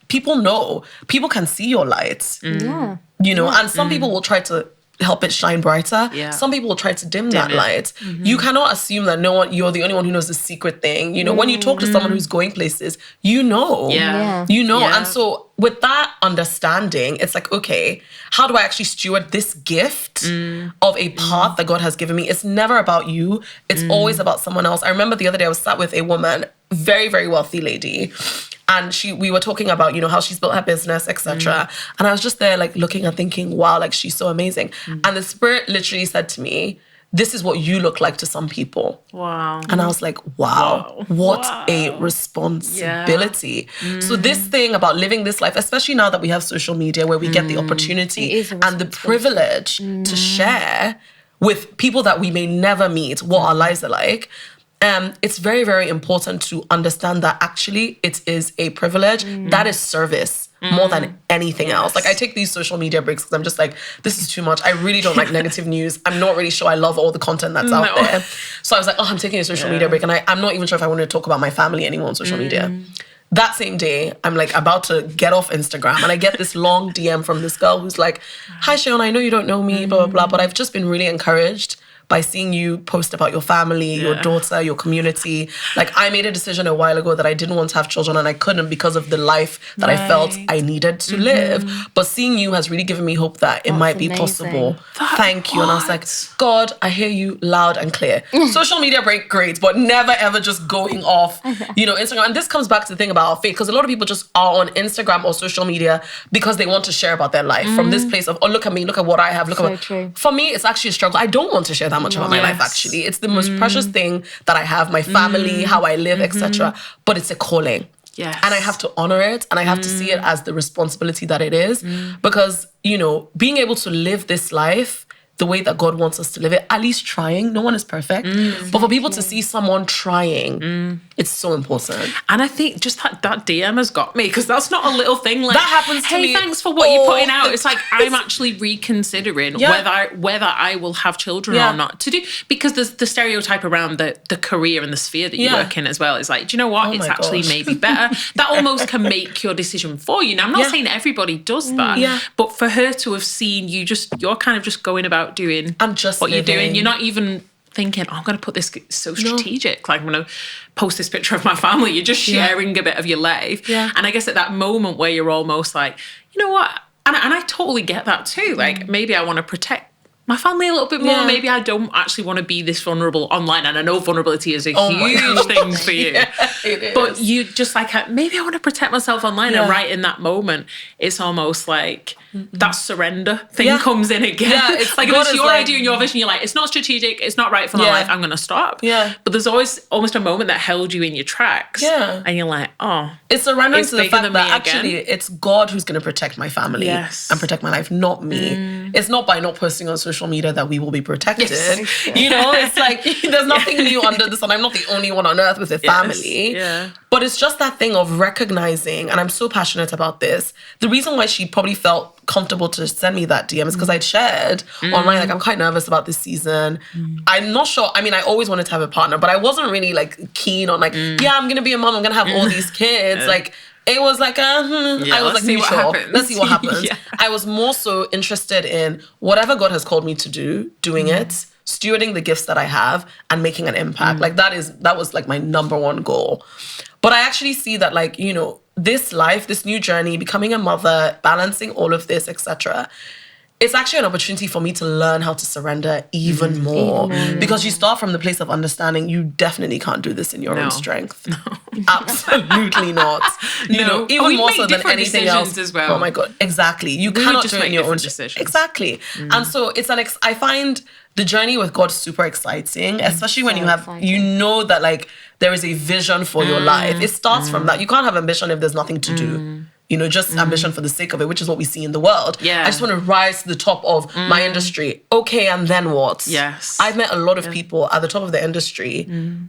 People can see your light. Yeah. You know, and some people will try to help it shine brighter. Yeah. Some people will try to dim that it. light. You cannot assume that you're the only one who knows the secret thing. You know, when you talk to someone who's going places, you know. Yeah. You know. Yeah. And so with that understanding, it's like, okay, how do I actually steward this gift of a path that God has given me? It's never about you. It's always about someone else. I remember the other day I was sat with a woman, very, very wealthy lady. And we were talking about, you know, how she's built her business, etc. And I was just there like looking and thinking, wow, like she's so amazing. And the Spirit literally said to me, this is what you look like to some people. Wow. And I was like, wow, what a responsibility. So this thing about living this life, especially now that we have social media where we get the opportunity and the privilege to share with people that we may never meet what our lives are like, it's very, very important to understand that actually it is a privilege. That is service more than anything else. Like I take these social media breaks because I'm just like, this is too much. I really don't like negative news. I'm not really sure I love all the content that's out there. So I was like, oh, I'm taking a social media break. And I'm not even sure if I want to talk about my family anymore on social media. That same day, I'm like about to get off Instagram and I get this long DM from this girl who's like, hi, Seun, I know you don't know me, blah, blah, blah, but I've just been really encouraged by seeing you post about your family, your daughter, your community. Like I made a decision a while ago that I didn't want to have children and I couldn't because of the life that I felt I needed to live. But seeing you has really given me hope that it might be amazing. possible. Thank you. And I was like, God, I hear you loud and clear. Social media break, great, but never ever just going off, you know, Instagram. And this comes back to the thing about our faith, because a lot of people just are on Instagram or social media because they want to share about their life from this place of, oh, look at me, look at what I have, look at what... True. For me, it's actually a struggle. I don't want to share that much about my life, actually. It's the most precious thing that I have, my family, how I live, etc. But it's a calling. Yes. And I have to honor it and I have to see it as the responsibility that it is. Because, you know, being able to live this life the way that God wants us to live it, at least trying. No one is perfect. But for people to see someone trying, it's so important. And I think just that DM has got me, because that's not a little thing. Like, That happens to hey, me thanks for what you're all putting out. the It's like I'm actually reconsidering whether I will have children or not. Because there's the stereotype around the career and the sphere that you work in as well. It's like, do you know what? It's actually maybe better. That almost can make your decision for you. Now, I'm not saying everybody does that, but for her to have seen you're kind of just going about doing what you're doing. You're not even thinking, oh, I'm going to put this so strategic. Like, I'm going to post this picture of my family. You're just sharing a bit of your life. Yeah. And I guess at that moment where you're almost like, you know what? And I totally get that too. Like, maybe I want to protect my family a little bit more. Yeah. Maybe I don't actually want to be this vulnerable online. And I know vulnerability is a huge thing for you. Yeah, it is. But you just like, maybe I want to protect myself online. And right in that moment, it's almost like that surrender thing comes in again. Yeah, it's like, if it's your idea and your vision, you're like, it's not strategic, it's not right for my life, I'm going to stop. Yeah. But there's always almost a moment that held you in your tracks. Yeah. And you're like, oh. It's surrendering to the fact that actually it's God who's going to protect my family and protect my life, not me. It's not by not posting on social media that we will be protected. Yes. You know, it's like, there's nothing new under the sun. I'm not the only one on earth with a family. Yeah. But it's just that thing of recognizing, and I'm so passionate about this. The reason why she probably felt comfortable to send me that DM is because I'd shared online, like, I'm quite nervous about this season. I'm not sure. I mean, I always wanted to have a partner, but I wasn't really like keen on like, I'm going to be a mom. I'm going to have all these kids. Like, it was like, I was let's like, see what sure. happens. Let's see what happens. Yeah. I was more so interested in whatever God has called me to do, doing it, stewarding the gifts that I have, and making an impact. Like that was like my number one goal. But I actually see that, like, you know, this life, this new journey, becoming a mother, balancing all of this, etc. It's actually an opportunity for me to learn how to surrender even more. Because you start from the place of understanding you definitely can't do this in your own strength. No. Absolutely not. You know, even more so than anything else. As well. Oh my God, exactly. You We cannot just do it in make your own different decisions. Exactly. And so it's I find the journey with God super exciting, especially when So you have, exciting. you know that like there is a vision for your life. It starts from that. You can't have ambition if there's nothing to do. You know, just ambition for the sake of it, which is what we see in the world. Yeah. I just want to rise to the top of my industry. Okay, and then what? Yes. I've met a lot of people at the top of the industry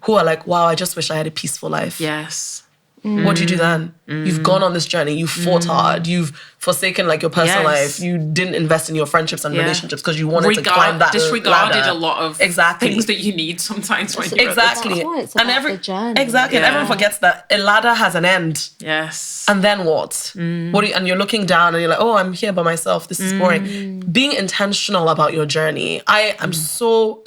who are like, wow, I just wish I had a peaceful life. Yes. What do you do then? You've gone on this journey. You've fought hard. You've forsaken like your personal Yes. life. You didn't invest in your friendships and Yeah. relationships because you wanted to climb that disregarded ladder. a lot of Exactly. things that you need sometimes when you're Exactly. That's why it's about the journey. Exactly. And Yeah. everyone forgets that a ladder has an end. Yes. And then what? What do you, and you're looking down and you're like, oh, I'm here by myself. This is boring. Being intentional about your journey. I am so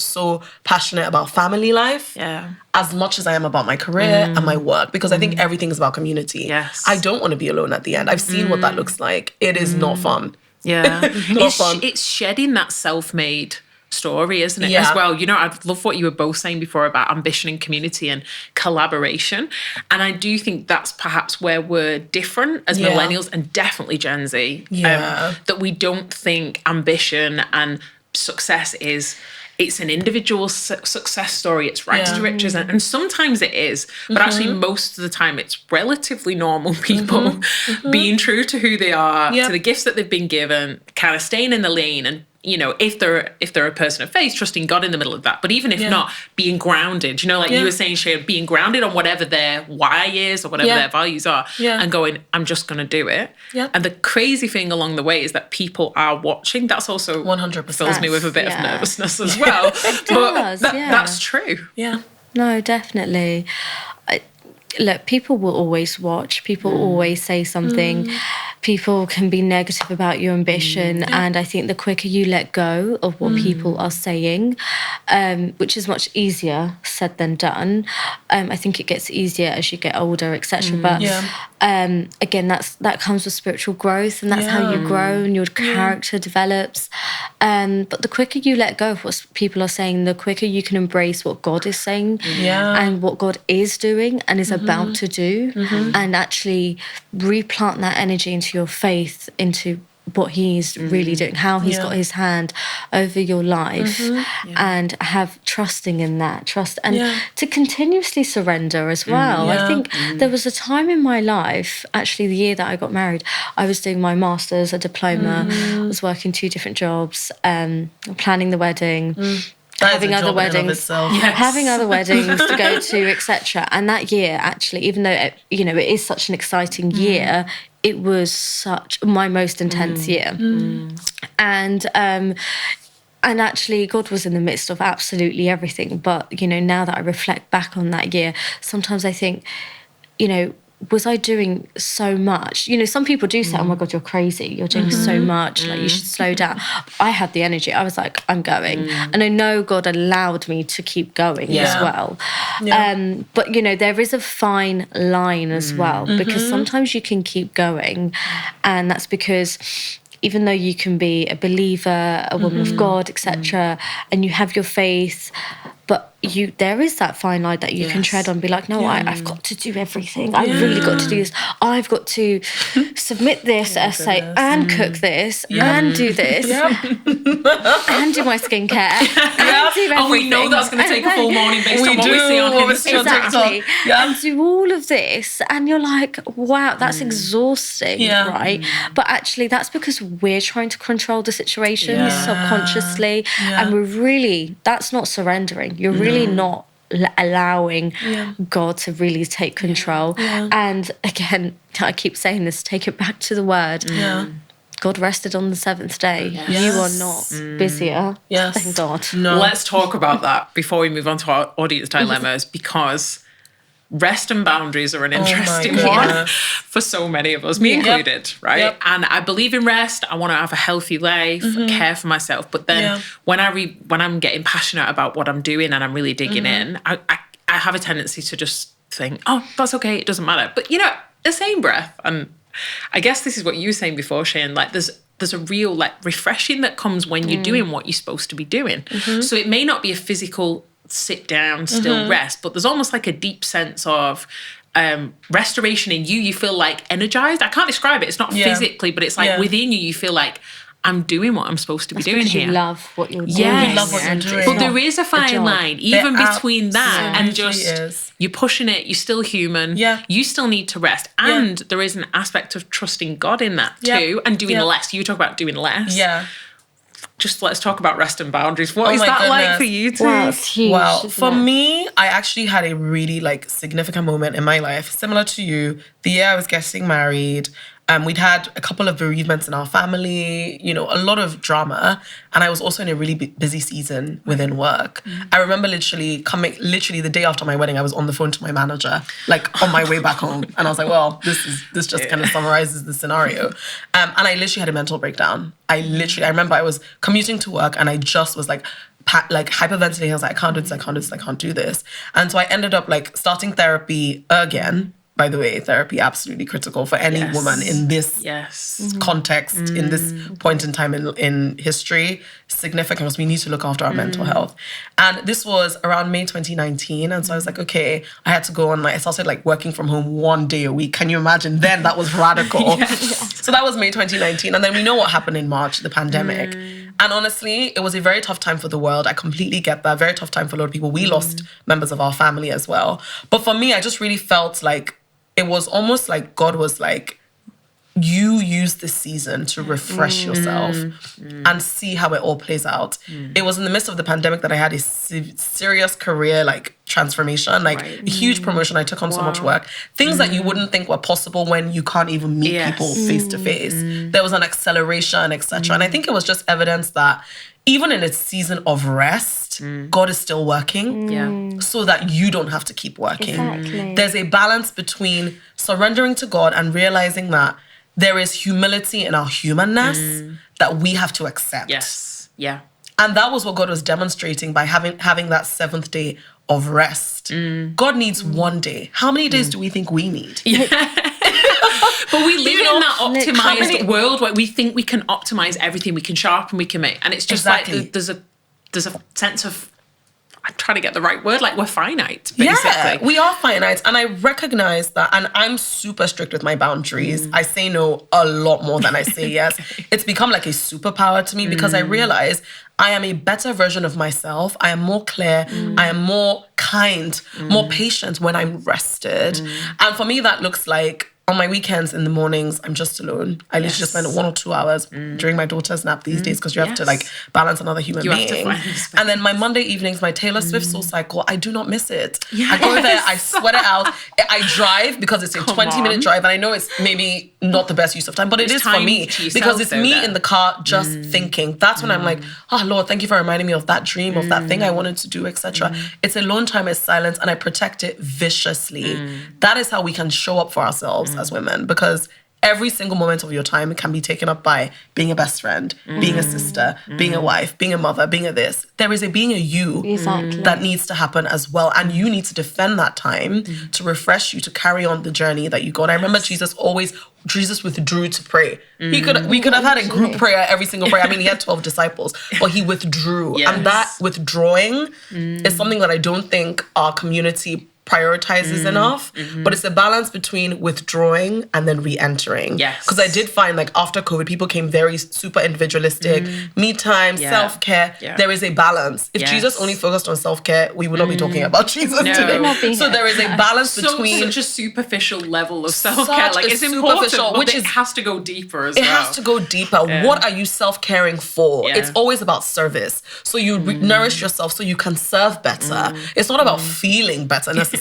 passionate about family life. Yeah. As much as I am about my career and my work, because I think everything is about community. Yes. I don't want to be alone at the end. I've seen what that looks like. It is not fun. Yeah. Not fun. It's shedding that self-made story, isn't it? Yeah. As well. You know, I love what you were both saying before about ambition and community and collaboration. And I do think that's perhaps where we're different as Yeah. millennials and definitely Gen Z. Yeah. That we don't think ambition and success it's an individual success story. It's rags to riches. And sometimes it is. But actually, most of the time, it's relatively normal people being true to who they are, to the gifts that they've been given, kind of staying in the lane. And, you know, if they're a person of faith, trusting God in the middle of that. But even if not, being grounded, you know, like you were saying, Shay, being grounded on whatever their why is or whatever their values are and going, I'm just going to do it. Yeah. And the crazy thing along the way is that people are watching. That's also 100%. fills me with a bit of Yeah. nervousness as well. But does, that's true. Yeah. No, definitely. Look, people will always watch. People always say something. People can be negative about your ambition. And I think the quicker you let go of what people are saying, which is much easier said than done, I think it gets easier as you get older, etc. But again, that comes with spiritual growth, and that's how you grow and your character develops. But the quicker you let go of what people are saying, the quicker you can embrace what God is saying and what God is doing and is about to do, and actually replant that energy into your faith, into what he's really doing, how he's got his hand over your life, and have trusting in that trust, and to continuously surrender as well. I think there was a time in my life, actually the year that I got married, I was doing my master's, a diploma, I was working 2 different jobs, planning the wedding, having other weddings, having other weddings to go to, etc. And that year, actually, even though it is such an exciting year, it was such my most intense year, and actually, God was in the midst of absolutely everything. But now that I reflect back on that year, sometimes I think, was I doing so much? Some people do say, oh my God, you're crazy. You're doing so much. Like, you should slow down. I had the energy. I was like, I'm going. And I know God allowed me to keep going as well. But, there is a fine line as well, because sometimes you can keep going. And that's because even though you can be a believer, a woman of God, etc., and you have your faith, but there is that fine line that you can tread on, be like, no, I've got to do everything. I've really got to do this. I've got to submit this essay and cook this and do this and do my skincare and do everything. And we know that's going to take a full morning based on what we see on Instagram. Exactly. And do all of this, and you're like, wow, that's exhausting, right? But actually, that's because we're trying to control the situation subconsciously, and that's not surrendering. You're really not allowing God to really take control. And again, I keep saying this, take it back to the word. God rested on the 7th day. You are not busier than God. No. Let's talk about that before we move on to our audience dilemmas, because rest and boundaries are an interesting goodness. one for so many of us, me included, right? Yep. And I believe in rest. I want to have a healthy life, care for myself. But then when I'm getting passionate about what I'm doing and I'm really digging in, I have a tendency to just think, oh, that's okay, it doesn't matter. But, you know, the same breath, and I guess this is what you were saying before, Shane, like there's a real like refreshing that comes when you're doing what you're supposed to be doing. So it may not be a physical sit down, still rest, but there's almost like a deep sense of restoration in you. You feel like energized. I can't describe it. It's not physically, but it's like within you feel like, I'm doing what I'm supposed to be doing here. You love what you're doing. Yes. You love what you're doing. But there is a fine line, even between that and just is. you're pushing it, you're still human. Yeah. You still need to rest. And there is an aspect of trusting God in that too, and doing less. You talk about doing less. Yeah. Just let's talk about rest and boundaries. What is my that like goodness. for you two? Wow, it's huge. Well, isn't for it? me, I actually had a really like significant moment in my life, similar to you. The year I was getting married, we'd had a couple of bereavements in our family, you know, a lot of drama. And I was also in a really busy season within work. I remember literally the day after my wedding, I was on the phone to my manager, like on my way back home. And I was like, well, this just kind of summarizes the scenario. And I literally had a mental breakdown. I remember I was commuting to work and I just was like hyperventilating. I was like, I can't do this, I can't do this. And so I ended up like starting therapy again. By the way, therapy absolutely critical for any woman in this context, in this point in time in history. Significant because we need to look after our mental health. And this was around May 2019. And so I was like, okay, I had to go on, I started like working from home 1 day a week. Can you imagine? Then that was radical. So that was May 2019. And then we know what happened in March, the pandemic. And honestly, it was a very tough time for the world. I completely get that. Very tough time for a lot of people. We lost members of our family as well. But for me, I just really felt like it was almost like God was like, you use this season to refresh yourself and see how it all plays out. It was in the midst of the pandemic that I had a serious career like transformation, like a huge promotion. I took on so much work. Things that you wouldn't think were possible when you can't even meet people face to face. There was an acceleration, etc. And I think it was just evidence that even in its season of rest, God is still working so that you don't have to keep working. Exactly. There's a balance between surrendering to God and realizing that there is humility in our humanness that we have to accept. Yes. Yeah. And that was what God was demonstrating by having that seventh day of rest. God needs 1 day. How many days do we think we need? But we live in that optimized literally- world where we think we can optimize everything, we can sharpen, we can make, and it's just Exactly. like there's a sense of, I'm trying to get the right word, like we're finite, basically. Yeah, we are finite. And I recognize that. And I'm super strict with my boundaries. I say no a lot more than I say yes. It's become like a superpower to me because I realize I am a better version of myself. I am more clear. I am more kind, more patient when I'm rested. And for me, that looks like on my weekends in the mornings, I'm just alone. I literally just spend 1 or 2 hours during my daughter's nap these days because you have to like balance another human You have to being. find the space. And then my Monday evenings, my Taylor Swift soul cycle, I do not miss it. I go there, I sweat it out. I drive because it's a 20-minute drive. And I know it's maybe not the best use of time, but It's it is for time me. to yourself, Because it's though, me then. in the car just thinking. That's when I'm like, oh Lord, thank you for reminding me of that dream, of that thing I wanted to do, etc. It's alone time, it's silence, and I protect it viciously. That is how we can show up for ourselves as women, because every single moment of your time can be taken up by being a best friend, being a sister, being a wife, being a mother, being a this. There is a being a you Exactly. that needs to happen as well. And you need to defend that time to refresh you, to carry on the journey that you go. And I remember Jesus withdrew to pray. We could have had a group prayer every single prayer. I mean, he had 12 disciples, but he withdrew. Yes. And that withdrawing is something that I don't think our community prioritizes enough, but it's a balance between withdrawing and then re-entering. Yes. Because I did find like after COVID, people came very super individualistic, me time, self-care. Yeah. There is a balance. If Yes. Jesus only focused on self-care, we would not be talking about Jesus No. today. Not be So here. there is a balance between such a superficial level of self-care. Such Like a it's important, superficial, but which it is- has to go deeper as it well. has to go deeper. What are you self-caring for? Yeah. It's always about service. So you nourish yourself so you can serve better. It's not about feeling better necessarily.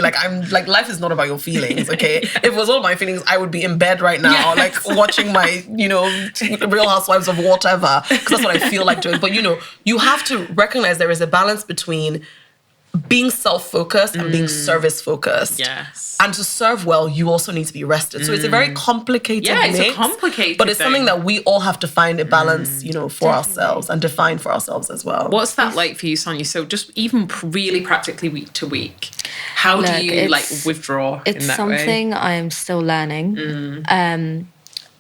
Like life is not about your feelings, okay? If it was all my feelings, I would be in bed right now, like watching my, Real Housewives of whatever, because that's what I feel like doing. But you have to recognize there is a balance between being self-focused and being service-focused. Yes. And to serve well, you also need to be rested. So it's a very complicated mix. It's a complicated but it's thing. something that we all have to find a balance, for ourselves and define for ourselves as well. What's that like for you, Sonia? So just even really practically week to week, how do you withdraw in that way? It's something I am still learning.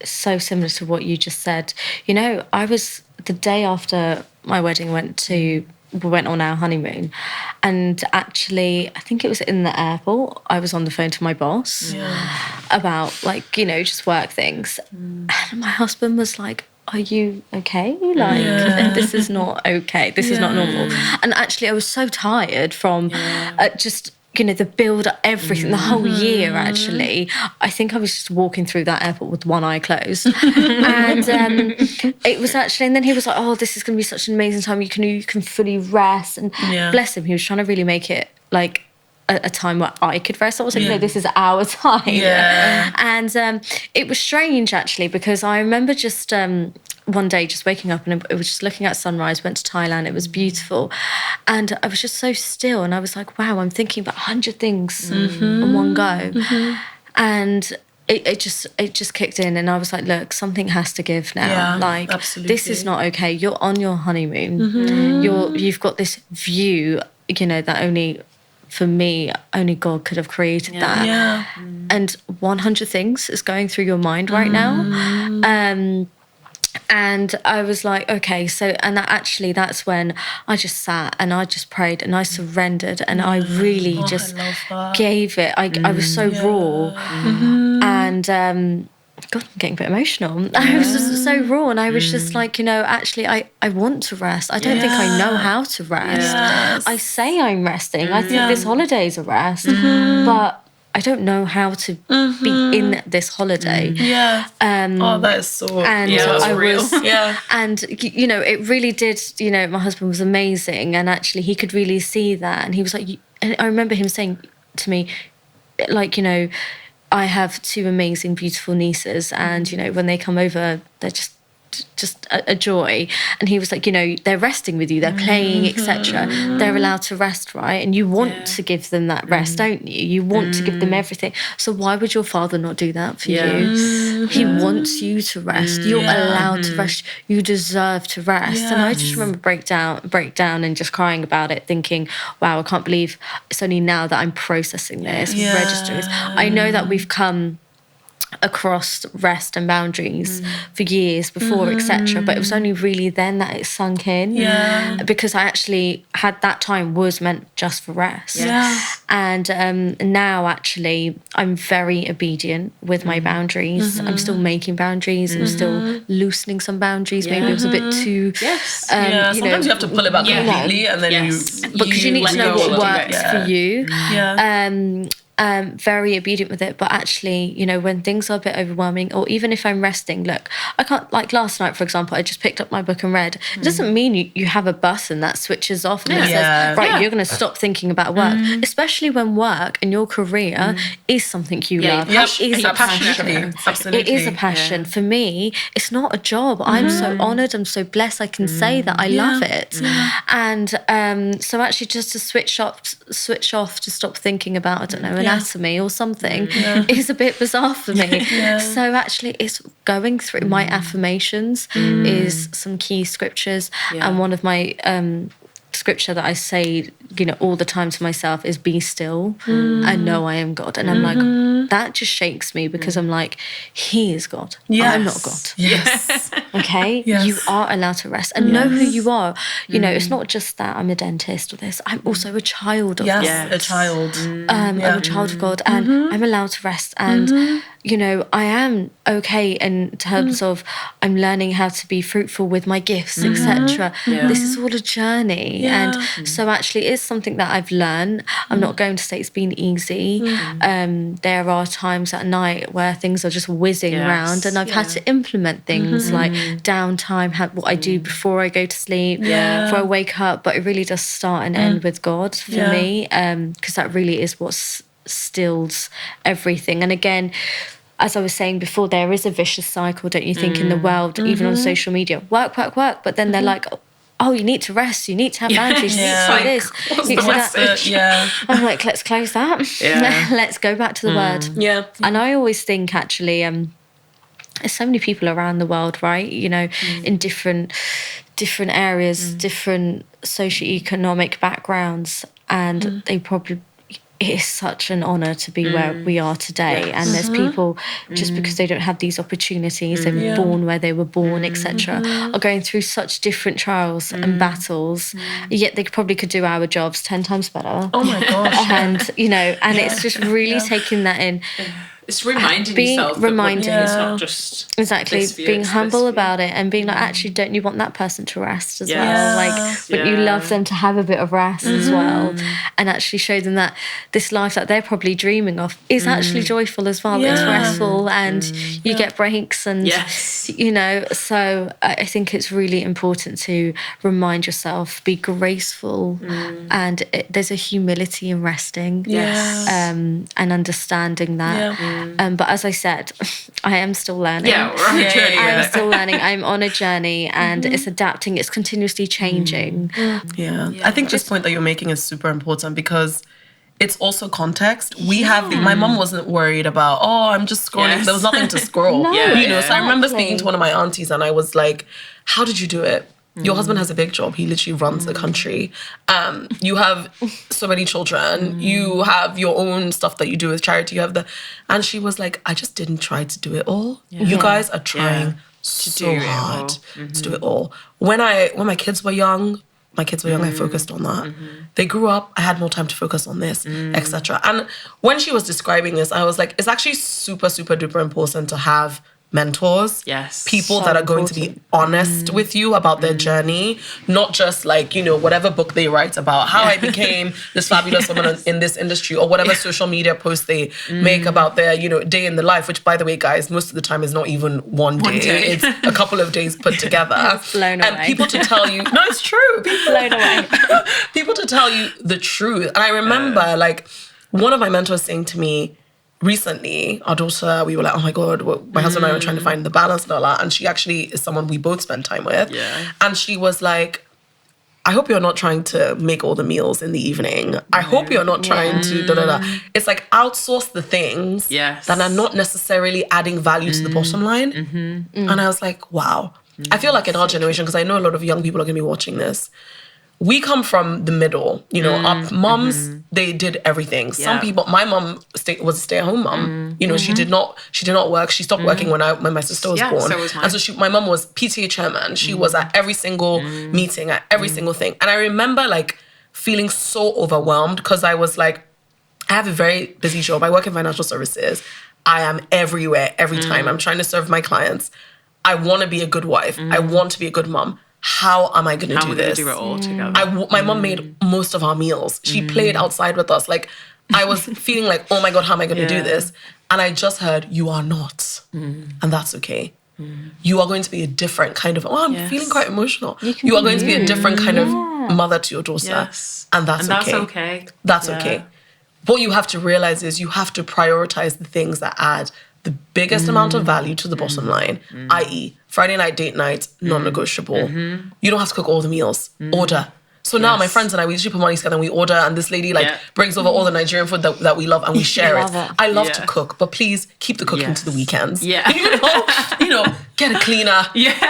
So similar to what you just said. I was, the day after my wedding, we went on our honeymoon, and actually I think it was in the airport, I was on the phone to my boss about just work things, and my husband was like, are you okay? This is not okay, this is not normal. And actually I was so tired from just the build up, everything, the whole year, actually. I think I was just walking through that airport with one eye closed. And it was actually, and then he was like, oh, this is going to be such an amazing time. You can fully rest. And bless him, he was trying to really make it like a time where I could rest. I was like, no, this is our time. Yeah. And it was strange, actually, because I remember just one day just waking up and it was just looking at sunrise, went to Thailand, it was beautiful. And I was just so still, and I was like, wow, I'm thinking about 100 things in one go. And it just kicked in, and I was like, look, something has to give now. Absolutely. This is not okay. You're on your honeymoon. You've got this view, that only, for me, only God could have created that. Yeah. And 100 things is going through your mind right now. And I was like, okay, so, and that's when I just sat and I just prayed and I surrendered, and I really just gave it. I was so raw. And God, I'm getting a bit emotional. I was just so raw, and I was just like, actually, I want to rest. I don't think I know how to rest. Yes. I say I'm resting. I think this holiday is a rest, but I don't know how to be in this holiday. Yeah. That is so. And that's I real. was, Yeah. and it really did. My husband was amazing, and actually he could really see that, and he was like, and I remember him saying to me, like, I have two amazing, beautiful nieces, and when they come over, they're just a joy. And he was like, they're resting with you, they're playing, etc. They're allowed to rest, right? And you want to give them that rest, don't you? You want to give them everything. So why would your father not do that for you? He wants you to rest. You're allowed to rest. You deserve to rest. And I just remember break down and just crying about it, thinking, wow, I can't believe it's only now that I'm processing this, registering this. I know that we've come across rest and boundaries for years before, etc. But it was only really then that it sunk in, because I actually had that time was meant just for rest. And now actually I'm very obedient with my boundaries. I'm still making boundaries. I'm still loosening some boundaries. Maybe it was a bit too. Sometimes you have to pull it back completely, and then because you need to know what works for you. Very obedient with it, but actually, when things are a bit overwhelming, or even if I'm resting, look, I can't, like last night, for example, I just picked up my book and read. It doesn't mean you have a button that switches off and says, right, you're going to stop thinking about work, especially when work and your career is something you love. It is a passion. Absolutely. It is a passion. For me, it's not a job. I'm so honoured, I'm so blessed, I can say that I love it. And so actually just to switch off, to stop thinking about, I don't know, anatomy or something is a bit bizarre for me. So actually it's going through my affirmations is some key scriptures, and one of my scripture that I say all the time to myself is be still and know I am God. And I'm like, that just shakes me, because I'm like, he is God. I'm not God. Okay? You are allowed to rest and know who you are. It's not just that I'm a dentist or this. I'm also a child of God. A child. I'm a child of God, and I'm allowed to rest. And I am okay in terms of I'm learning how to be fruitful with my gifts, etc. This is all a journey. And so actually it's something that I've learned. I'm not going to say it's been easy. There are times at night where things are just whizzing around, and I've had to implement things like downtime, what I do before I go to sleep, before I wake up. But it really does start and end with God for me, because that really is what stills everything. And again, as I was saying before, there is a vicious cycle, don't you think, in the world, even on social media, work, but then they're like, oh, you need to rest, you need to have boundaries, you need to do this. What's you the need to do that. message? Yeah. I'm like, let's close that. Yeah. Let's go back to the word. Yeah. And I always think, actually, there's so many people around the world, right? You know, in different areas, different socioeconomic backgrounds, and they probably. It is such an honour to be where we are today. And there's people, just because they don't have these opportunities, they were born where they were born, etc., are going through such different trials and battles, yet they probably could do our jobs 10 times better. Oh my gosh. And, you know, and it's just really taking that in. It's reminding Being yourself reminded. that it's not just Exactly, this view, being it's humble this view. about it and being like, actually, don't you want that person to rest as Yes. well? Like, wouldn't you love them to have a bit of rest as well? And actually show them that this life that they're probably dreaming of is actually joyful as well. It's restful and you get breaks and, you know, so I think it's really important to remind yourself, be graceful and there's a humility in resting and understanding that. But as I said, I am still learning. Yeah, we're on a journey I am with it. still learning. I'm on a journey and it's adapting. It's continuously changing. Yeah. I think this point that you're making is super important because it's also context. We have my mom wasn't worried about, I'm just scrolling. Yes. There was nothing to scroll. No, you know, so I remember exactly. speaking to one of my aunties and I was like, how did you do it? Your husband has a big job. He literally runs the country. You have so many children. You have your own stuff that you do with charity. You have and she was like, I just didn't try to do it all. You guys are trying so hard to do it all. When my kids were young, I focused on that. They grew up, I had more time to focus on this, etc. And when she was describing this, I was like, it's actually super, super duper important to have mentors, people So that are going to be honest with you about their journey, not just like, you know, whatever book they write about how I became this fabulous woman in this industry, or whatever social media post they make about their, you know, day in the life, which by the way, guys, most of the time is not even one day. It's a couple of days put together. Blown and away. people to tell you, no, it's true. Blown away. People to tell you the truth. And I remember like one of my mentors saying to me, recently, our daughter, we were like, oh my God, my husband and I were trying to find the balance and all that. And she actually is someone we both spend time with. Yeah. And she was like, I hope you're not trying to make all the meals in the evening. I hope you're not trying to da-da-da. It's like outsource the things that are not necessarily adding value to the bottom line. And I was like, wow. I feel like in our generation, because I know a lot of young people are going to be watching this, we come from the middle, you know, our moms, they did everything. Some people, my mom was a stay-at-home mom. You know, she did not work. She stopped working when my sister was born. So was mine. And so my mom was PTA chairman. She was at every single meeting, at every single thing. And I remember like feeling so overwhelmed because I was like, I have a very busy job. I work in financial services. I am everywhere, every time. I'm trying to serve my clients. I want to be a good wife. I want to be a good mom. How am I going to do this? How am I going to do it all together? My mom made most of our meals. She played outside with us. Like, I was feeling like, oh my God, how am I going to do this? And I just heard, you are not. And that's okay. You are going to be a different kind of, I'm feeling quite emotional. You are going to be a different kind of mother to your daughter. Yes. And that's okay. That's okay. What you have to realize is you have to prioritize the things that add the biggest amount of value to the bottom line, i.e., Friday night, date night, non-negotiable. You don't have to cook all the meals. Order. So now my friends and I, we usually put money together and we order, and this lady brings over all the Nigerian food that we love and we share it. I love to cook, but please keep the cooking to the weekends. You know, get a cleaner.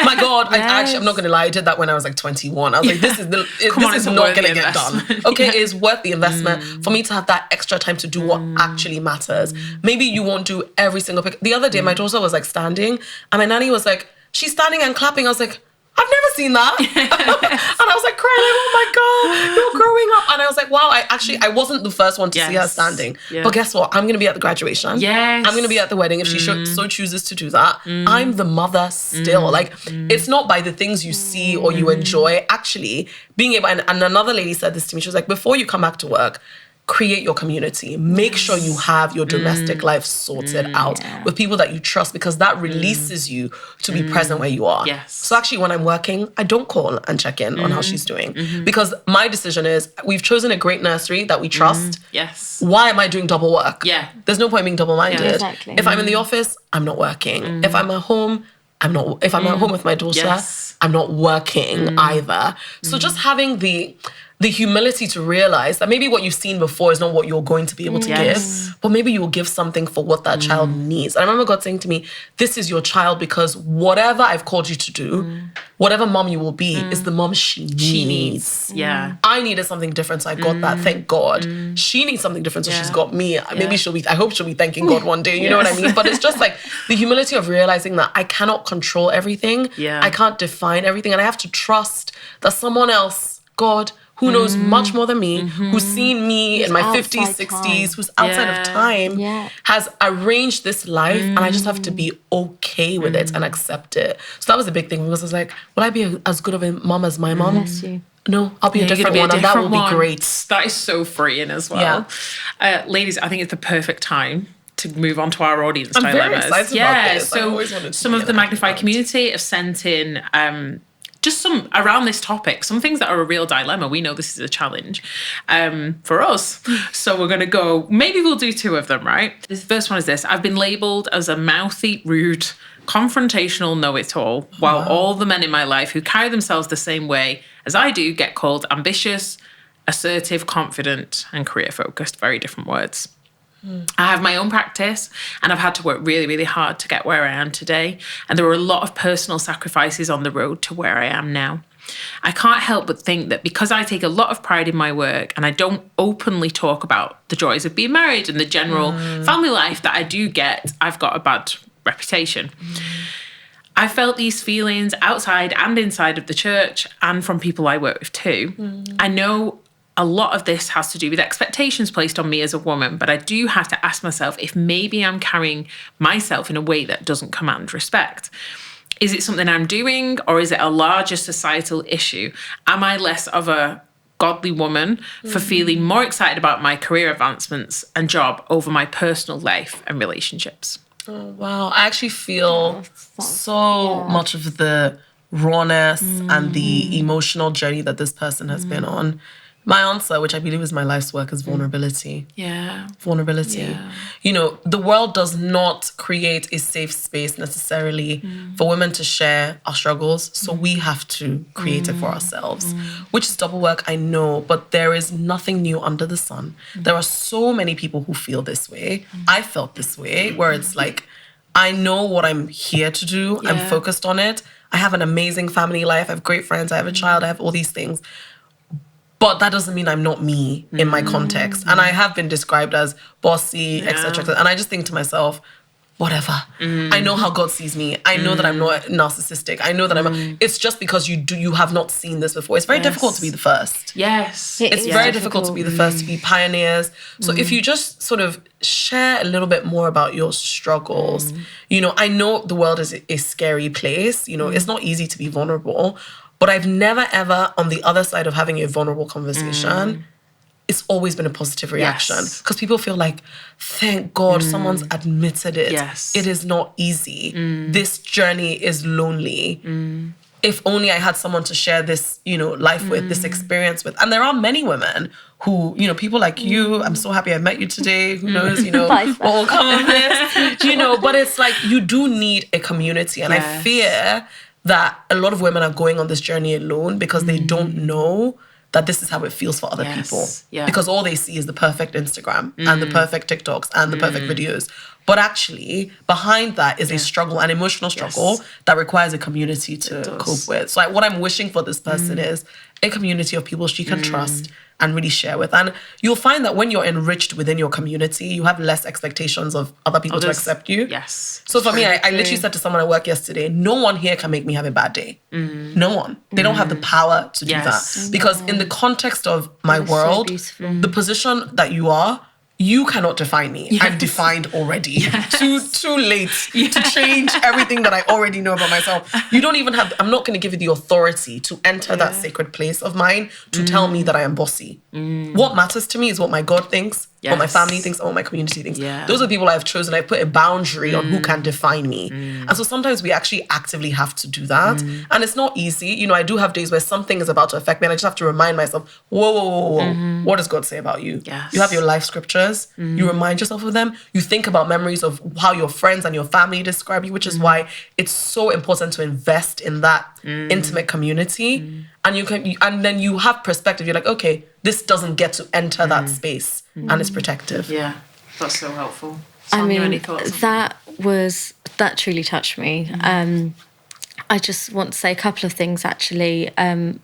My God, I'm not going to lie, I did that when I was like 21. I was like, this is not going to get done. Okay, it is worth the investment for me to have that extra time to do what actually matters. Maybe you won't do every single pick. The other day, my daughter was like standing, and my nanny was like, she's standing and clapping. I was like, I've never seen that. And I was like crying, like, oh my God, you're growing up. And I was like, wow, I wasn't the first one to see her standing. But guess what? I'm going to be at the graduation. I'm going to be at the wedding if she so chooses to do that. I'm the mother still. Like, it's not by the things you see or you enjoy. Actually, being able, and another lady said this to me, she was like, before you come back to work, create your community. Make sure you have your domestic life sorted out with people that you trust, because that releases you to be present where you are. So actually, when I'm working, I don't call and check in on how she's doing, because my decision is, we've chosen a great nursery that we trust. Why am I doing double work? There's no point being double-minded. If I'm in the office, I'm not working. If I'm at home, if I'm at home with my daughter, Yes. I'm not working either. So just having the humility to realize that maybe what you've seen before is not what you're going to be able to give, but maybe you will give something for what that child needs. And I remember God saying to me, this is your child because whatever I've called you to do, whatever mom you will be, is the mom she needs. Yeah. I needed something different, so I got that. Thank God. She needs something different, so she's got me. Maybe I hope she'll be thanking God one day. You know what I mean? But it's just like the humility of realizing that I cannot control everything. Yeah. I can't define everything. And I have to trust that someone else, God, who knows much more than me, who's seen me in my 50s, 60s, who's outside of time, has arranged this life, and I just have to be okay with it and accept it. So that was a big thing, because I was like, will I be as good of a mom as my mom? Bless you. No, I'll be a You're different gonna one, and that will be great. That is so freeing as well. Ladies, I think it's the perfect time to move on to our audience I'm very dilemmas. excited about this. I always wanted to Some be of an the Magnify expert. community have sent in just some around this topic, some things that are a real dilemma. We know this is a challenge for us. So we're going to go, maybe we'll do 2 of them, right? This first one is this. I've been labelled as a mouthy, rude, confrontational know-it-all, while all the men in my life who carry themselves the same way as I do get called ambitious, assertive, confident, and career-focused. Very different words. I have my own practice, and I've had to work really, really hard to get where I am today. And there were a lot of personal sacrifices on the road to where I am now. I can't help but think that because I take a lot of pride in my work and I don't openly talk about the joys of being married and the general family life that I do get, I've got a bad reputation. I felt these feelings outside and inside of the church and from people I work with too. I know a lot of this has to do with expectations placed on me as a woman, but I do have to ask myself if maybe I'm carrying myself in a way that doesn't command respect. Is it something I'm doing, or is it a larger societal issue? Am I less of a godly woman for feeling more excited about my career advancements and job over my personal life and relationships? Oh, wow. I actually feel so much of the rawness and the emotional journey that this person has been on. My answer, which I believe is my life's work, is vulnerability. Yeah. Vulnerability. Yeah. You know, the world does not create a safe space necessarily for women to share our struggles. So we have to create it for ourselves, which is double work, I know, but there is nothing new under the sun. There are so many people who feel this way. I felt this way, where it's like, I know what I'm here to do. I'm focused on it. I have an amazing family life. I have great friends. I have a child. I have all these things. But that doesn't mean I'm not me in my context. And I have been described as bossy, etc. And I just think to myself, whatever. I know how God sees me. I know that I'm not narcissistic. I know that it's just because you have not seen this before. It's very difficult to be the first. Yes. It's very difficult to be the first, to be pioneers. So if you just sort of share a little bit more about your struggles, you know, I know the world is a scary place. You know, it's not easy to be vulnerable. But I've never, ever, on the other side of having a vulnerable conversation, it's always been a positive reaction. Because people feel like, thank God someone's admitted it. Yes. It is not easy. This journey is lonely. If only I had someone to share this, you know, life with, this experience with. And there are many women who, you know, people like you, I'm so happy I met you today. Who knows, you know, what will come of this. You know, but it's like, you do need a community. And I fear that a lot of women are going on this journey alone because they don't know that this is how it feels for other people. Yeah. Because all they see is the perfect Instagram and the perfect TikToks and the perfect videos. But actually, behind that is a struggle, an emotional struggle that requires a community to cope with. So what I'm wishing for this person is a community of people she can trust and really share with. And you'll find that when you're enriched within your community, you have less expectations of other people to accept you. Yes. So for me, I literally said to someone at work yesterday, no one here can make me have a bad day. No one. They don't have the power to do that. Because in the context of my world, the position that you are, you cannot define me. I'm defined already. Too late to change everything that I already know about myself. You don't even have, I'm not going to give you the authority to enter that sacred place of mine to tell me that I am bossy. What matters to me is what my God thinks what my Yes. family thinks, or what my community thinks. Yeah. Those are the people I've chosen. I put a boundary on who can define me. And so sometimes we actually actively have to do that. And it's not easy. You know, I do have days where something is about to affect me and I just have to remind myself, whoa. What does God say about you? Yes. You have your life scriptures. You remind yourself of them. You think about memories of how your friends and your family describe you, which is why it's so important to invest in that intimate community. And then you have perspective. You're like, okay, this doesn't get to enter that space, and it's protective. Yeah, that's so helpful. I Sonia, any mean, thoughts on that truly touched me. I just want to say a couple of things, actually.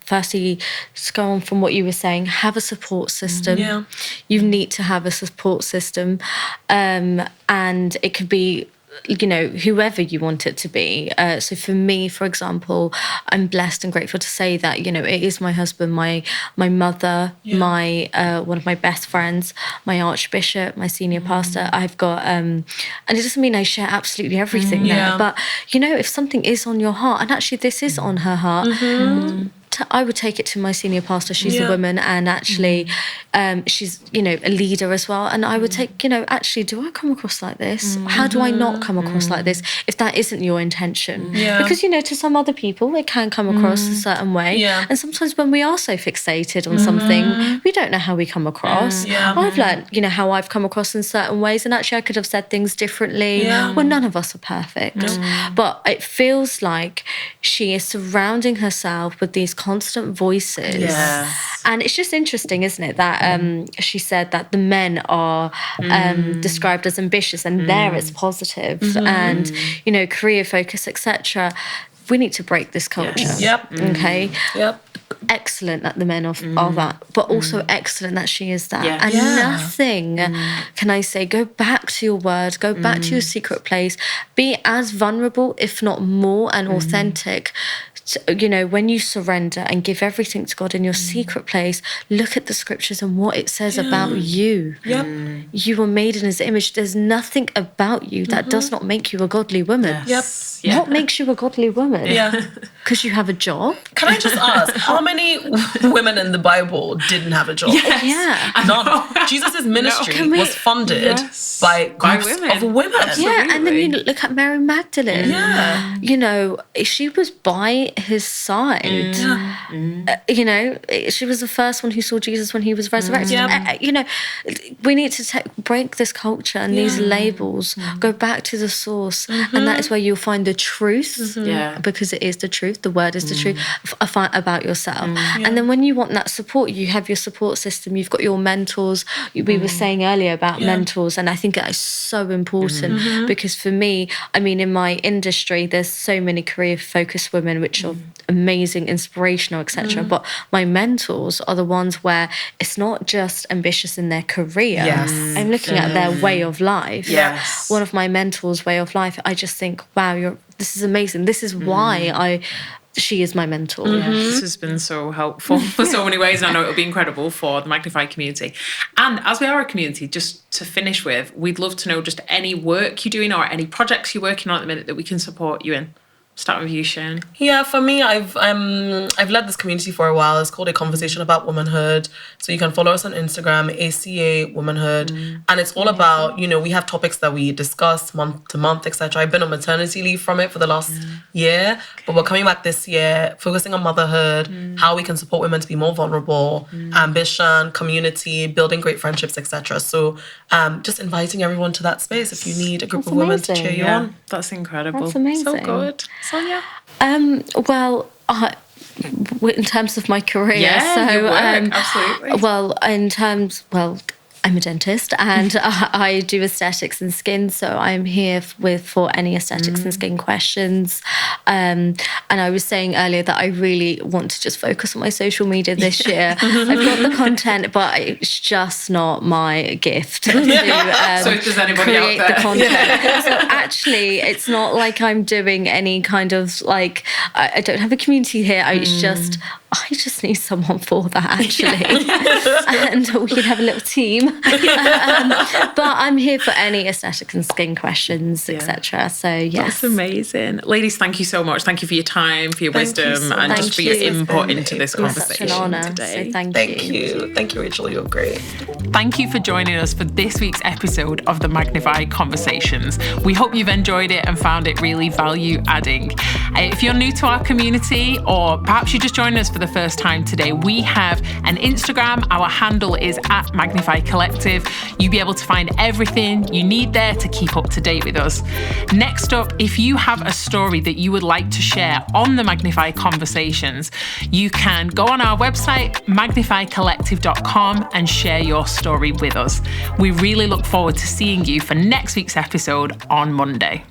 Firstly, just go on from what you were saying, have a support system. Yeah. You need to have a support system. And it could be, you know, whoever you want it to be. So for me, for example, I'm blessed and grateful to say that, you know, it is my husband, my mother, my one of my best friends, my archbishop, my senior pastor. I've got, and it doesn't mean I share absolutely everything there, but, you know, if something is on your heart, and actually this is on her heart, I would take it to my senior pastor. She's a woman, and actually she's, you know, a leader as well. And I would take, you know, actually, do I come across like this? How do I not come across like this if that isn't your intention? Because, you know, to some other people, it can come across a certain way. And sometimes when we are so fixated on something, we don't know how we come across. I've learned, you know, how I've come across in certain ways. And actually, I could have said things differently. Well, none of us are perfect. But it feels like she is surrounding herself with these constant voices. And it's just interesting, isn't it, that she said that the men are described as ambitious, and there it's positive, and, you know, career focus, etc. We need to break this culture. Okay. Excellent that the men are that, but also excellent that she is that. And nothing can I say, go back to your word, go back to your secret place, be as vulnerable, if not more, and authentic. You know, when you surrender and give everything to God in your secret place, look at the scriptures and what it says about you. You were made in his image. There's nothing about you that does not make you a godly woman. What makes you a godly woman? Because you have a job. Can I just ask, how many women in the Bible didn't have a job? None. Jesus' ministry was funded by groups of women. And then you look at Mary Magdalene. You know, she was by his side. You know, she was the first one who saw Jesus when he was resurrected. You know, we need to break this culture and these labels, go back to the source, and that is where you'll find the truth, because it is the truth. The word is the truth about yourself. And then when you want that support, you have your support system. You've got your mentors. We were saying earlier about mentors, and I think that is so important because for me, I mean, in my industry, there's so many career-focused women which are amazing, inspirational, etc. But my mentors are the ones where it's not just ambitious in their career. I'm looking at their way of life. One of my mentors' way of life, I just think, wow, this is amazing. This is why she is my mentor. This has been so helpful for so many ways. I know it'll be incredible for the Magnify community. And as we are a community, just to finish with, we'd love to know just any work you're doing or any projects you're working on at the minute that we can support you in. Start with you, Seun. Yeah, for me, I've led this community for a while. It's called A Conversation About Womanhood. So you can follow us on Instagram, ACA Womanhood. And it's all about, you know, we have topics that we discuss month to month, etc. I've been on maternity leave from it for the last year, but we're coming back this year, focusing on motherhood, how we can support women to be more vulnerable, ambition, community, building great friendships, etc. So just inviting everyone to that space if you need a group of women to cheer you on. That's incredible. That's amazing. So good. Sonia? Well, in terms of my career, your work, absolutely. I'm a dentist and I do aesthetics and skin, so I'm here for any aesthetics and skin questions. And I was saying earlier that I really want to just focus on my social media this year. I've got the content, but it's just not my gift to so if there's anybody create out there. the content. So actually, it's not like I'm doing any kind of I don't have a community here. It's just I just need someone for that, actually. And we can have a little team. But I'm here for any aesthetic and skin questions, etc. So, yes. That's amazing. Ladies, thank you so much. Thank you for your time, for your wisdom, and just for your input into this conversation such an honour today. So Thank you. Thank you, Rachel. You're great. Thank you for joining us for this week's episode of the Magnify Conversations. We hope you've enjoyed it and found it really value adding. If you're new to our community, or perhaps you're just joining us for the first time today, we have an Instagram. Our handle is @Magnify Collective. You'll be able to find everything you need there to keep up to date with us. Next up, if you have a story that you would like to share on the Magnify Conversations, you can go on our website, magnifycollective.com, and share your story with us. We really look forward to seeing you for next week's episode on Monday.